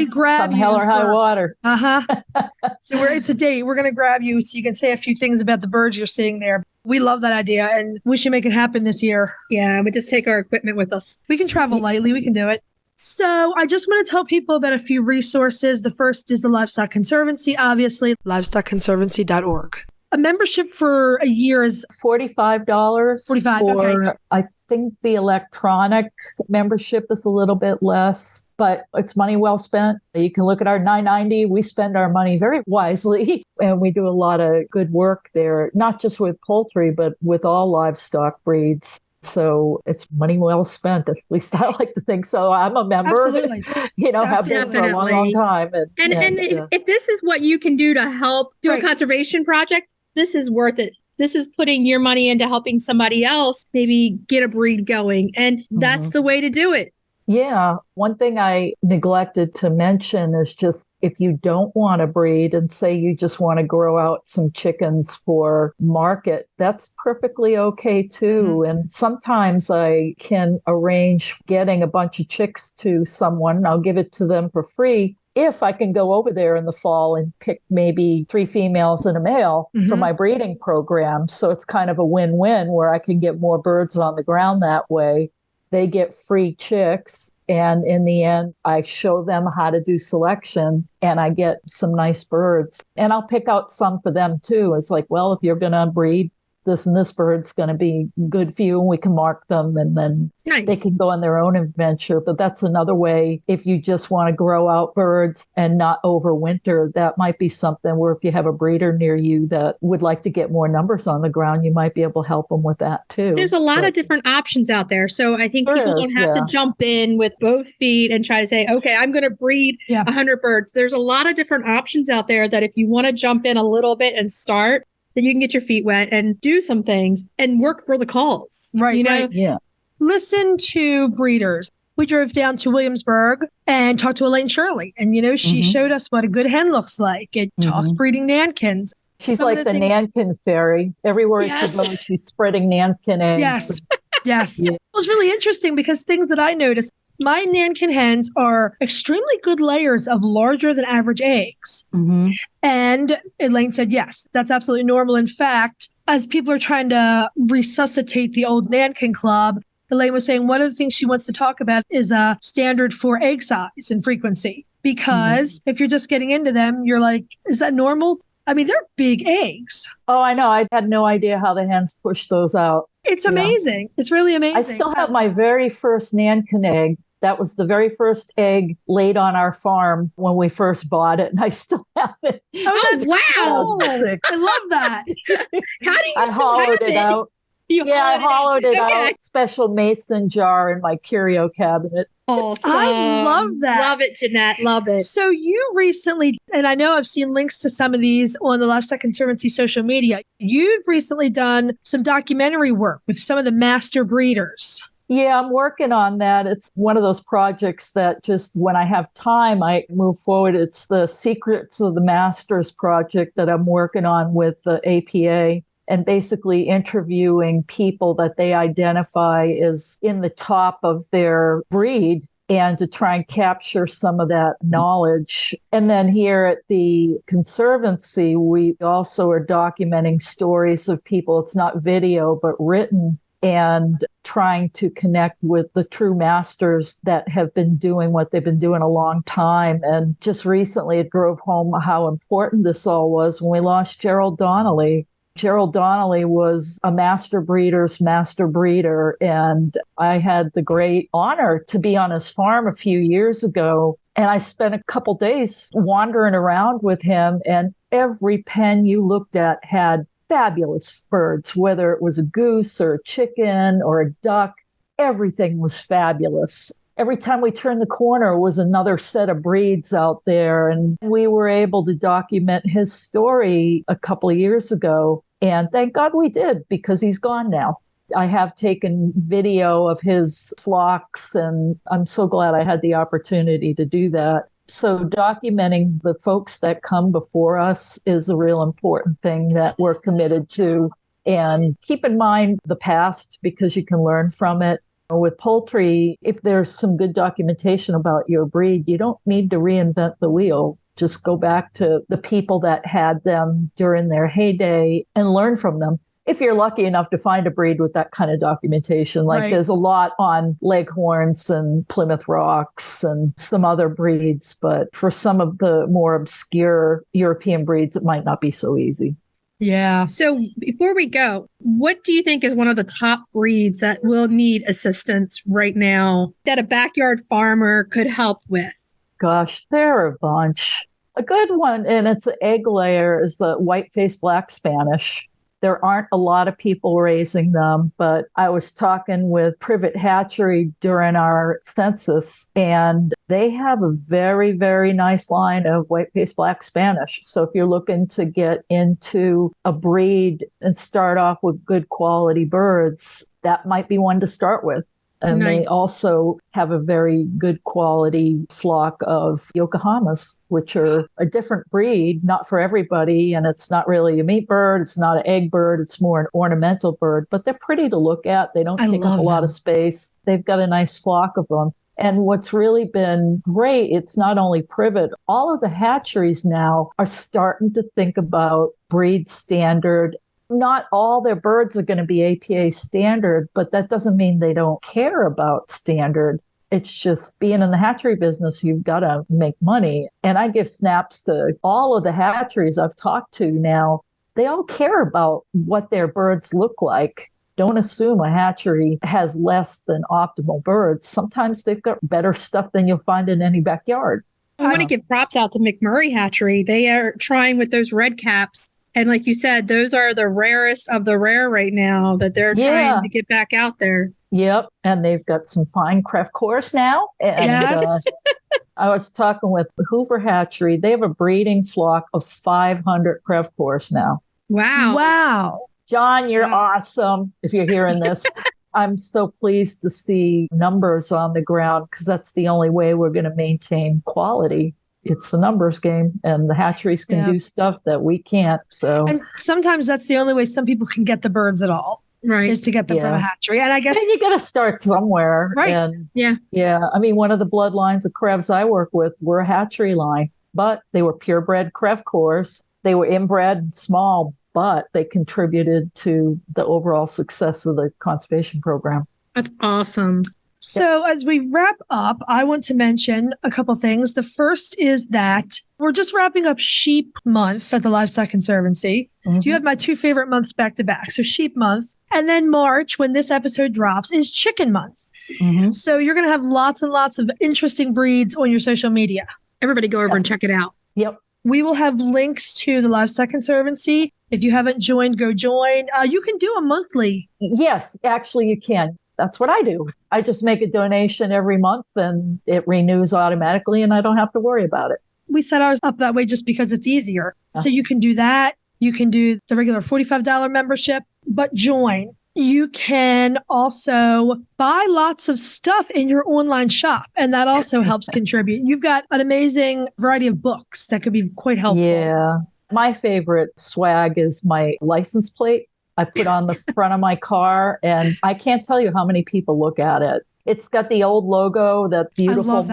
grab you, hell or high water. So it's a date. We're going to grab you so you can say a few things about the birds you're seeing there. We love that idea, and we should make it happen this year. Yeah, we just take our equipment with us. We can travel lightly. We can do it. So I just want to tell people about a few resources. The first is the Livestock Conservancy, obviously, livestockconservancy.org. A membership for a year is $45. Okay. I think the electronic membership is a little bit less, but it's money well spent. You can look at our $9.90. We spend our money very wisely, and we do a lot of good work there, not just with poultry, but with all livestock breeds. So it's money well spent. At least I like to think so. I'm a member. Absolutely. Have been for a long, long time. And if this is what you can do to help do a conservation project, this is worth it. This is putting your money into helping somebody else maybe get a breed going. And that's the way to do it. Yeah. One thing I neglected to mention is just if you don't want to breed and say you just want to grow out some chickens for market, that's perfectly okay too. And sometimes I can arrange getting a bunch of chicks to someone. I'll give it to them for free if I can go over there in the fall and pick maybe 3 females and a male for my breeding program. So it's kind of a win-win where I can get more birds on the ground that way. They get free chicks. And in the end, I show them how to do selection and I get some nice birds. And I'll pick out some for them too. It's like, well, if you're going to breed, this and this bird's going to be good for you, and we can mark them, and then they can go on their own adventure. But that's another way, if you just want to grow out birds and not overwinter, that might be something where if you have a breeder near you that would like to get more numbers on the ground, you might be able to help them with that too. There's a lot of different options out there. So I think people don't have to jump in with both feet and try to say, okay, I'm going to breed 100 birds. There's a lot of different options out there that if you want to jump in a little bit and start, that you can get your feet wet and do some things and work for the calls. Right. You know? Right. Yeah. Listen to breeders. We drove down to Williamsburg and talked to Elaine Shirley. And, she showed us what a good hen looks like. It talked breeding nankins. She's like the nankin fairy. Everywhere she goes, she's spreading nankin eggs. Yes. Yeah. It was really interesting because things that I noticed, my nankin hens are extremely good layers of larger than average eggs. Mm-hmm. And Elaine said, yes, that's absolutely normal. In fact, as people are trying to resuscitate the old nankin club, Elaine was saying one of the things she wants to talk about is a standard for egg size and frequency. Because if you're just getting into them, you're like, is that normal? I mean, they're big eggs. Oh, I know. I had no idea how the hens push those out. It's amazing. It's really amazing. I still have my very first nankin egg. That was the very first egg laid on our farm when we first bought it, and I still have it. Oh, that's wow. Cool. I love that. How do you I hollowed it out. I hollowed it out. Special mason jar in my curio cabinet. Awesome. I love that. Love it, Jeanette. Love it. So you recently, and I know I've seen links to some of these on the Livestock Conservancy social media. You've recently done some documentary work with some of the master breeders. Yeah, I'm working on that. It's one of those projects that just when I have time, I move forward. It's the Secrets of the Masters project that I'm working on with the APA. And basically interviewing people that they identify as in the top of their breed and to try and capture some of that knowledge. And then here at the Conservancy, we also are documenting stories of people. It's not video, but written, and trying to connect with the true masters that have been doing what they've been doing a long time. And just recently, it drove home how important this all was when we lost Gerald Donnelly. Gerald Donnelly was a master breeder's master breeder, and I had the great honor to be on his farm a few years ago. And I spent a couple days wandering around with him, and every pen you looked at had fabulous birds, whether it was a goose or a chicken or a duck. Everything was fabulous. Every time we turned the corner was another set of breeds out there. And we were able to document his story a couple of years ago. And thank God we did, because he's gone now. I have taken video of his flocks, and I'm so glad I had the opportunity to do that. So documenting the folks that come before us is a real important thing that we're committed to. And keep in mind the past, because you can learn from it. With poultry, if there's some good documentation about your breed, you don't need to reinvent the wheel. Just go back to the people that had them during their heyday and learn from them. If you're lucky enough to find a breed with that kind of documentation, like there's a lot on Leghorns and Plymouth Rocks and some other breeds, but for some of the more obscure European breeds, it might not be so easy. Yeah. So before we go, what do you think is one of the top breeds that will need assistance right now that a backyard farmer could help with? Gosh, there are a bunch. A good one, and it's an egg layer, is the white-faced black Spanish. There aren't a lot of people raising them, but I was talking with Privet Hatchery during our census, and they have a very, very nice line of white-faced black Spanish. So if you're looking to get into a breed and start off with good quality birds, that might be one to start with. And They also have a very good quality flock of Yokohamas, which are a different breed, not for everybody. And it's not really a meat bird. It's not an egg bird. It's more an ornamental bird, but they're pretty to look at. They don't take up a lot of space. They've got a nice flock of them. And what's really been great, it's not only Privet, all of the hatcheries now are starting to think about breed standard. Not all their birds are going to be APA standard, but that doesn't mean they don't care about standard. It's just being in the hatchery business, you've got to make money. And I give snaps to all of the hatcheries I've talked to now they all care about what their birds look like. Don't assume a hatchery has less than optimal birds. Sometimes they've got better stuff than you'll find in any backyard. I want to give props out to McMurray Hatchery. They are trying with those red caps. And like you said, those are the rarest of the rare right now that they're trying to get back out there. Yep. And they've got some fine Creff cores now. And Yes. I was talking with Hoover Hatchery. They have a breeding flock of 500 Creff cores now. Wow. Wow. John, you're awesome if you're hearing this. I'm so pleased to see numbers on the ground because that's the only way we're going to maintain quality. It's the numbers game, and the hatcheries can do stuff that we can't. So, and sometimes that's the only way some people can get the birds at all, right? Is to get them from a hatchery. And I guess you got to start somewhere, right? And yeah. I mean, one of the bloodlines of Crevs I work with were a hatchery line, but they were purebred Crev cores. They were inbred and small, but they contributed to the overall success of the conservation program. That's awesome. So as we wrap up, I want to mention a couple things. The first is that we're just wrapping up Sheep Month at the Livestock Conservancy. Mm-hmm. You have my two favorite months back to back. So Sheep Month. And then March, when this episode drops, is Chicken Month. Mm-hmm. So you're going to have lots and lots of interesting breeds on your social media. Everybody go over and check it out. Yep. We will have links to the Livestock Conservancy. If you haven't joined, go join. You can do a monthly. Yes, actually you can. That's what I do. I just make a donation every month and it renews automatically and I don't have to worry about it. We set ours up that way just because it's easier. So you can do that. You can do the regular $45 membership, but join. You can also buy lots of stuff in your online shop, and that also helps contribute. You've got an amazing variety of books that could be quite helpful. Yeah. My favorite swag is my license plate. I put on the front of my car, and I can't tell you how many people look at it. It's got the old logo, that beautiful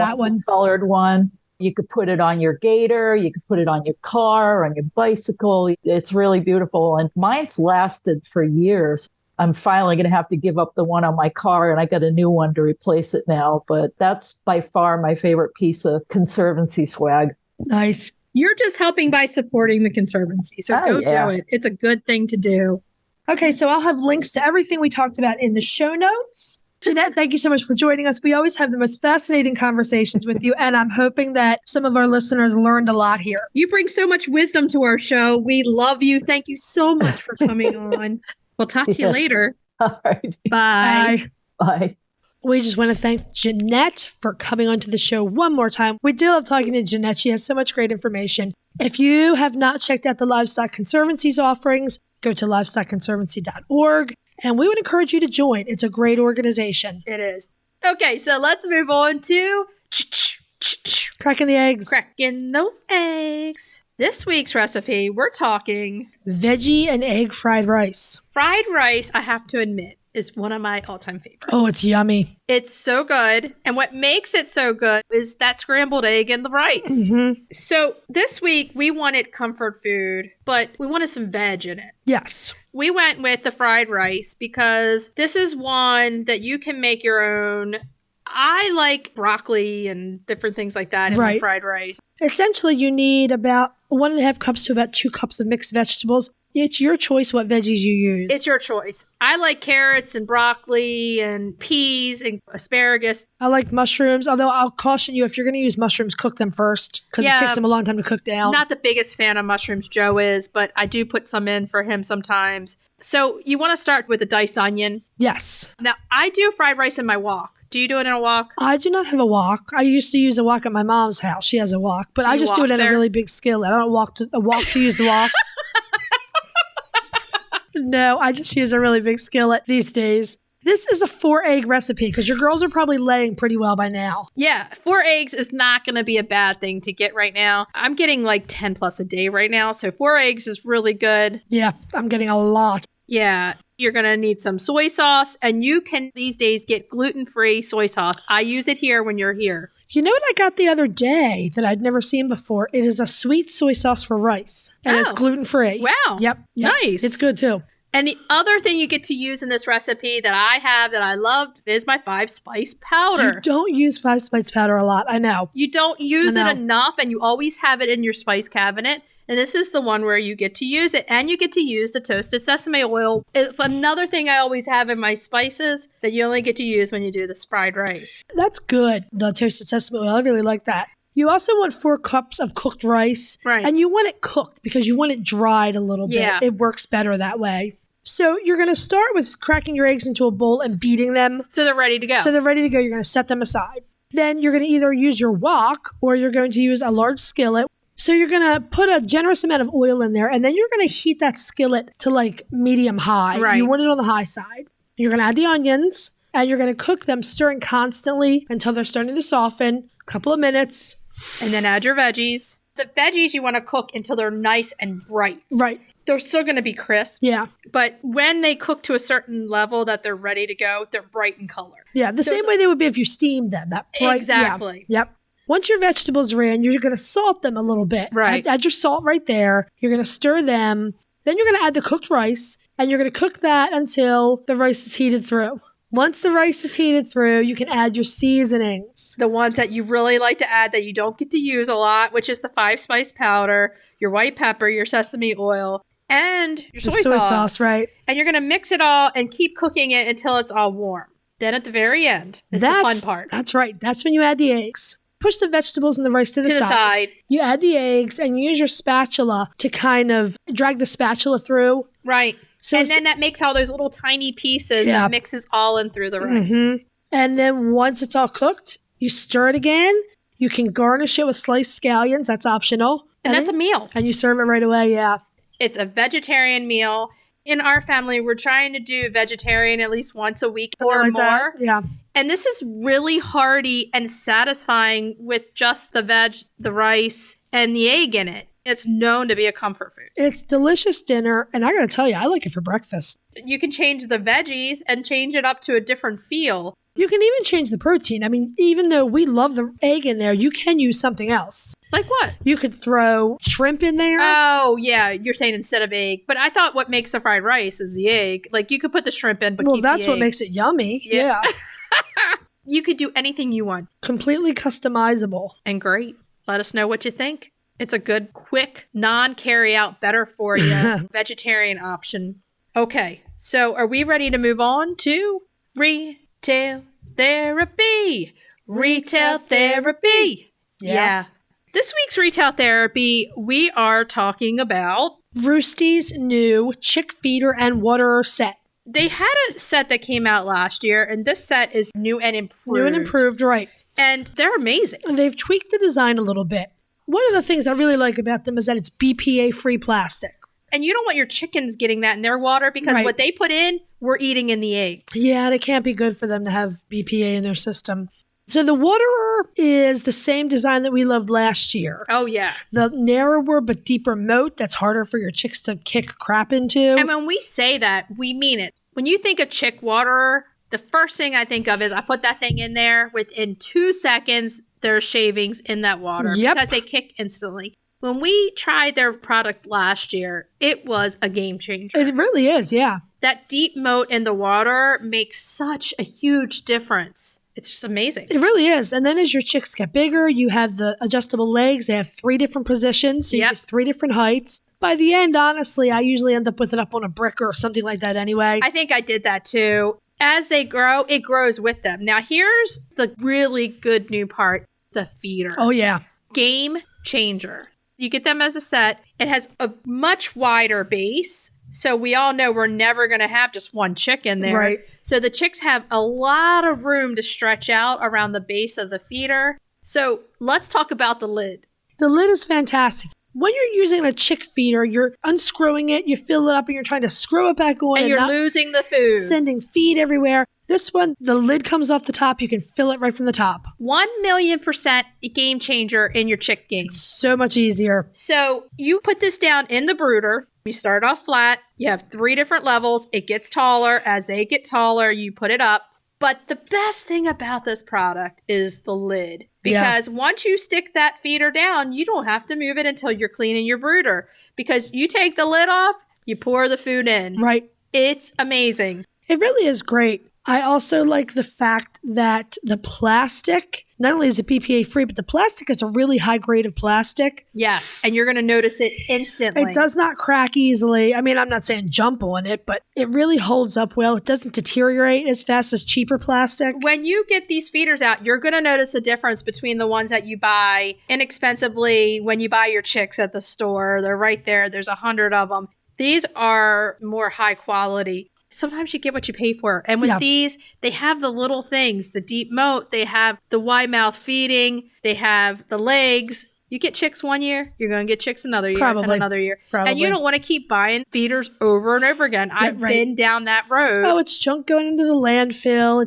colored one. You could put it on your gator. You could put it on your car, on your bicycle. It's really beautiful. And mine's lasted for years. I'm finally going to have to give up the one on my car, and I got a new one to replace it now. But that's by far my favorite piece of Conservancy swag. Nice. You're just helping by supporting the Conservancy. So go do it. It's a good thing to do. Okay, so I'll have links to everything we talked about in the show notes. Jeanette, thank you so much for joining us. We always have the most fascinating conversations with you, and I'm hoping that some of our listeners learned a lot here. You bring so much wisdom to our show. We love you. Thank you so much for coming on. We'll talk to you later. All right. Bye. Bye. We just want to thank Jeanette for coming onto the show one more time. We do love talking to Jeanette. She has so much great information. If you have not checked out the Livestock Conservancy's offerings, go to livestockconservancy.org, and we would encourage you to join. It's a great organization. It is. Okay, so let's move on to cracking the eggs. Cracking those eggs. This week's recipe, we're talking veggie and egg fried rice. Fried rice, I have to admit, is one of my all-time favorites. Oh, it's yummy. It's so good. And what makes it so good is that scrambled egg and the rice. Mm-hmm. So this week, we wanted comfort food, but we wanted some veg in it. Yes. We went with the fried rice because this is one that you can make your own. I like broccoli and different things like that in my fried rice. Essentially, you need about 1.5 cups to about 2 cups of mixed vegetables. It's your choice what veggies you use. It's your choice. I like carrots and broccoli and peas and asparagus. I like mushrooms, although I'll caution you, if you're going to use mushrooms, cook them first because it takes them a long time to cook down. Not the biggest fan of mushrooms, Joe is, but I do put some in for him sometimes. So you want to start with a diced onion. Yes. Now, I do fried rice in my wok. Do you do it in a wok? I do not have a wok. I used to use a wok at my mom's house. She has a wok, but I just do it in a really big skillet. I don't wok to use the wok. No, I just use a really big skillet these days. This is a 4-egg recipe because your girls are probably laying pretty well by now. Yeah, 4 eggs is not going to be a bad thing to get right now. I'm getting like 10 plus a day right now, so 4 eggs is really good. Yeah, I'm getting a lot. Yeah, you're going to need some soy sauce, and you can these days get gluten-free soy sauce. I use it here when you're here. You know what I got the other day that I'd never seen before? It is a sweet soy sauce for rice, and it's gluten-free. Wow. Yep. Nice. It's good too. And the other thing you get to use in this recipe that I have that I loved is my 5-spice powder. You don't use 5-spice powder a lot, I know. You don't use it enough, and you always have it in your spice cabinet. And this is the one where you get to use it, and you get to use the toasted sesame oil. It's another thing I always have in my spices that you only get to use when you do this fried rice. That's good, the toasted sesame oil. I really like that. You also want 4 cups of cooked rice. Right. And you want it cooked because you want it dried a little bit. Yeah. It works better that way. So you're going to start with cracking your eggs into a bowl and beating them. So they're ready to go. You're going to set them aside. Then you're going to either use your wok or you're going to use a large skillet. So you're going to put a generous amount of oil in there, and then you're going to heat that skillet to like medium high. Right. You want it on the high side. You're going to add the onions, and you're going to cook them, stirring constantly until they're starting to soften. A couple of minutes. And then add your veggies. The veggies you want to cook until they're nice and bright. Right. They're still going to be crisp. Yeah. But when they cook to a certain level that they're ready to go, they're bright in color. Yeah, the same way they would be if you steamed them. That bright, exactly. Yeah. Yep. Once your vegetables are in, you're going to salt them a little bit. Right. Add your salt right there. You're going to stir them. Then you're going to add the cooked rice, and you're going to cook that until the rice is heated through. Once the rice is heated through, you can add your seasonings. The ones that you really like to add that you don't get to use a lot, which is the 5-spice powder, your white pepper, your sesame oil, and your soy sauce. Right. And you're going to mix it all and keep cooking it until it's all warm. Then at the very end is the fun part. That's right. That's when you add the eggs. Push the vegetables and the rice to the side. You add the eggs and use your spatula to kind of drag the spatula through. Right. So and then that makes all those little tiny pieces that mixes all in through the rice. Mm-hmm. And then once it's all cooked, you stir it again. You can garnish it with sliced scallions. That's optional. And that's a meal. And you serve it right away, yeah. It's a vegetarian meal. In our family, we're trying to do vegetarian at least once a week or more. That. Yeah. And this is really hearty and satisfying with just the veg, the rice, and the egg in it. It's known to be a comfort food. It's delicious dinner, and I got to tell you, I like it for breakfast. You can change the veggies and change it up to a different feel. You can even change the protein. I mean, even though we love the egg in there, you can use something else. Like what? You could throw shrimp in there. Oh, yeah. You're saying instead of egg. But I thought what makes the fried rice is the egg. Like, you could put the shrimp in, but keep the egg. Well, that's what makes it yummy. Yeah. You could do anything you want. Completely customizable. And great. Let us know what you think. It's a good, quick, non-carry-out, better for you vegetarian option. Okay. So are we ready to move on to retail therapy? Retail therapy. Yeah. This week's retail therapy, we are talking about Roosty's new chick feeder and waterer set. They had a set that came out last year, and this set is new and improved. New and improved, right. And they're amazing. They've tweaked the design a little bit. One of the things I really like about them is that it's BPA-free plastic. And you don't want your chickens getting that in their water because what they put in, we're eating in the eggs. Yeah, and it can't be good for them to have BPA in their system. So the waterer is the same design that we loved last year. Oh, yeah. The narrower but deeper moat that's harder for your chicks to kick crap into. And when we say that, we mean it. When you think of chick waterer, the first thing I think of is I put that thing in there. Within 2 seconds, there's shavings in that water because they kick instantly. When we tried their product last year, it was a game changer. It really is, yeah. That deep moat in the water makes such a huge difference. It's just amazing. It really is. And then as your chicks get bigger, you have the adjustable legs. They have 3 different positions, so you get 3 different heights. By the end, honestly, I usually end up with it up on a brick or something like that anyway. I think I did that too. As they grow, it grows with them. Now, here's the really good new part, the feeder. Oh, yeah. Game changer. You get them as a set. It has a much wider base. So we all know we're never going to have just one chick in there. Right. So the chicks have a lot of room to stretch out around the base of the feeder. So let's talk about the lid. The lid is fantastic. When you're using a chick feeder, you're unscrewing it, you fill it up, and you're trying to screw it back on. And you're losing the food. Sending feed everywhere. This one, the lid comes off the top. You can fill it right from the top. 1,000,000% a game changer in your chick game. It's so much easier. So you put this down in the brooder. You start off flat. You have 3 different levels. It gets taller. As they get taller, you put it up. But the best thing about this product is the lid. Because once you stick that feeder down, you don't have to move it until you're cleaning your brooder. Because you take the lid off, you pour the food in. Right. It's amazing. It really is great. I also like the fact that the plastic, not only is it BPA free, but the plastic is a really high grade of plastic. Yes, and you're going to notice it instantly. It does not crack easily. I mean, I'm not saying jump on it, but it really holds up well. It doesn't deteriorate as fast as cheaper plastic. When you get these feeders out, you're going to notice a difference between the ones that you buy inexpensively when you buy your chicks at the store. They're right there. There's 100 of them. These are more high quality. Sometimes you get what you pay for. And with these, they have the little things, the deep moat, they have the wide mouth feeding, they have the legs. You get chicks one year, you're going to get chicks another year and another year. Probably. And you don't want to keep buying feeders over and over again. I've been down that road. Oh, it's junk going into the landfill.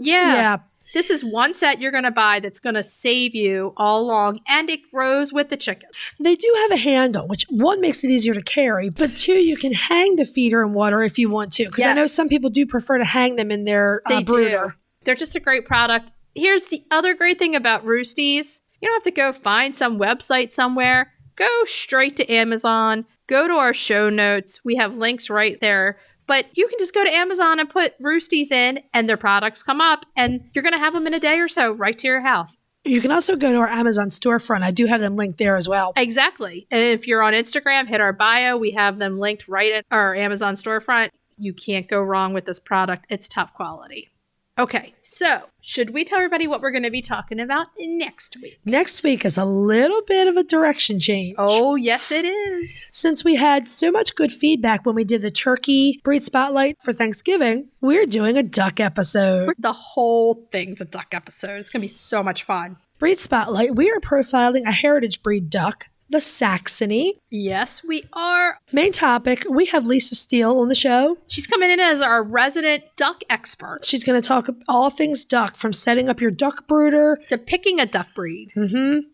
This is one set you're going to buy that's going to save you all along, and it grows with the chickens. They do have a handle, which one makes it easier to carry, but two, you can hang the feeder in water if you want to. Because I know some people do prefer to hang them in their brooder. They're just a great product. Here's the other great thing about Roosties. You don't have to go find some website somewhere. Go straight to Amazon. Go to our show notes. We have links right there. But you can just go to Amazon and put Roosties in, and their products come up, and you're going to have them in a day or so right to your house. You can also go to our Amazon storefront. I do have them linked there as well. Exactly. And if you're on Instagram, hit our bio. We have them linked right at our Amazon storefront. You can't go wrong with this product. It's top quality. Okay, so should we tell everybody what we're going to be talking about next week? Next week is a little bit of a direction change. Oh, yes, it is. Since we had so much good feedback when we did the turkey breed spotlight for Thanksgiving, we're doing a duck episode. The whole thing's a duck episode. It's going to be so much fun. Breed spotlight, we are profiling a heritage breed duck, the Saxony. Yes, we are. Main topic, we have Lisa Steele on the show. She's coming in as our resident duck expert. She's going to talk all things duck, from setting up your duck brooder to picking a duck breed.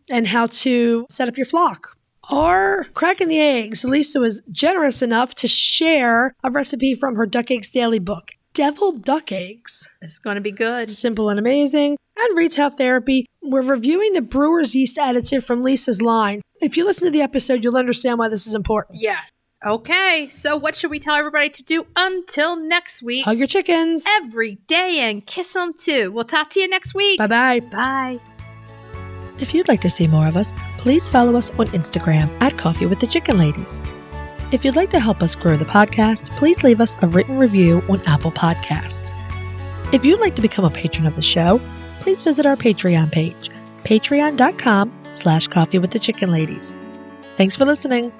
And how to set up your flock. Or cracking the eggs. Lisa was generous enough to share a recipe from her Duck Eggs Daily book. Deviled duck eggs. It's going to be good. Simple and amazing. And retail therapy. We're reviewing the brewer's yeast additive from Lisa's line. If you listen to the episode, you'll understand why this is important. Yeah. Okay, so what should we tell everybody to do until next week? Hug your chickens every day and kiss them too. We'll talk to you next week. Bye-bye. Bye. If you'd like to see more of us, please follow us on Instagram at Coffee with the Chicken Ladies. If you'd like to help us grow the podcast, please leave us a written review on Apple Podcasts. If you'd like to become a patron of the show, please visit our Patreon page, patreon.com/Coffee with the Chicken Ladies. Thanks for listening.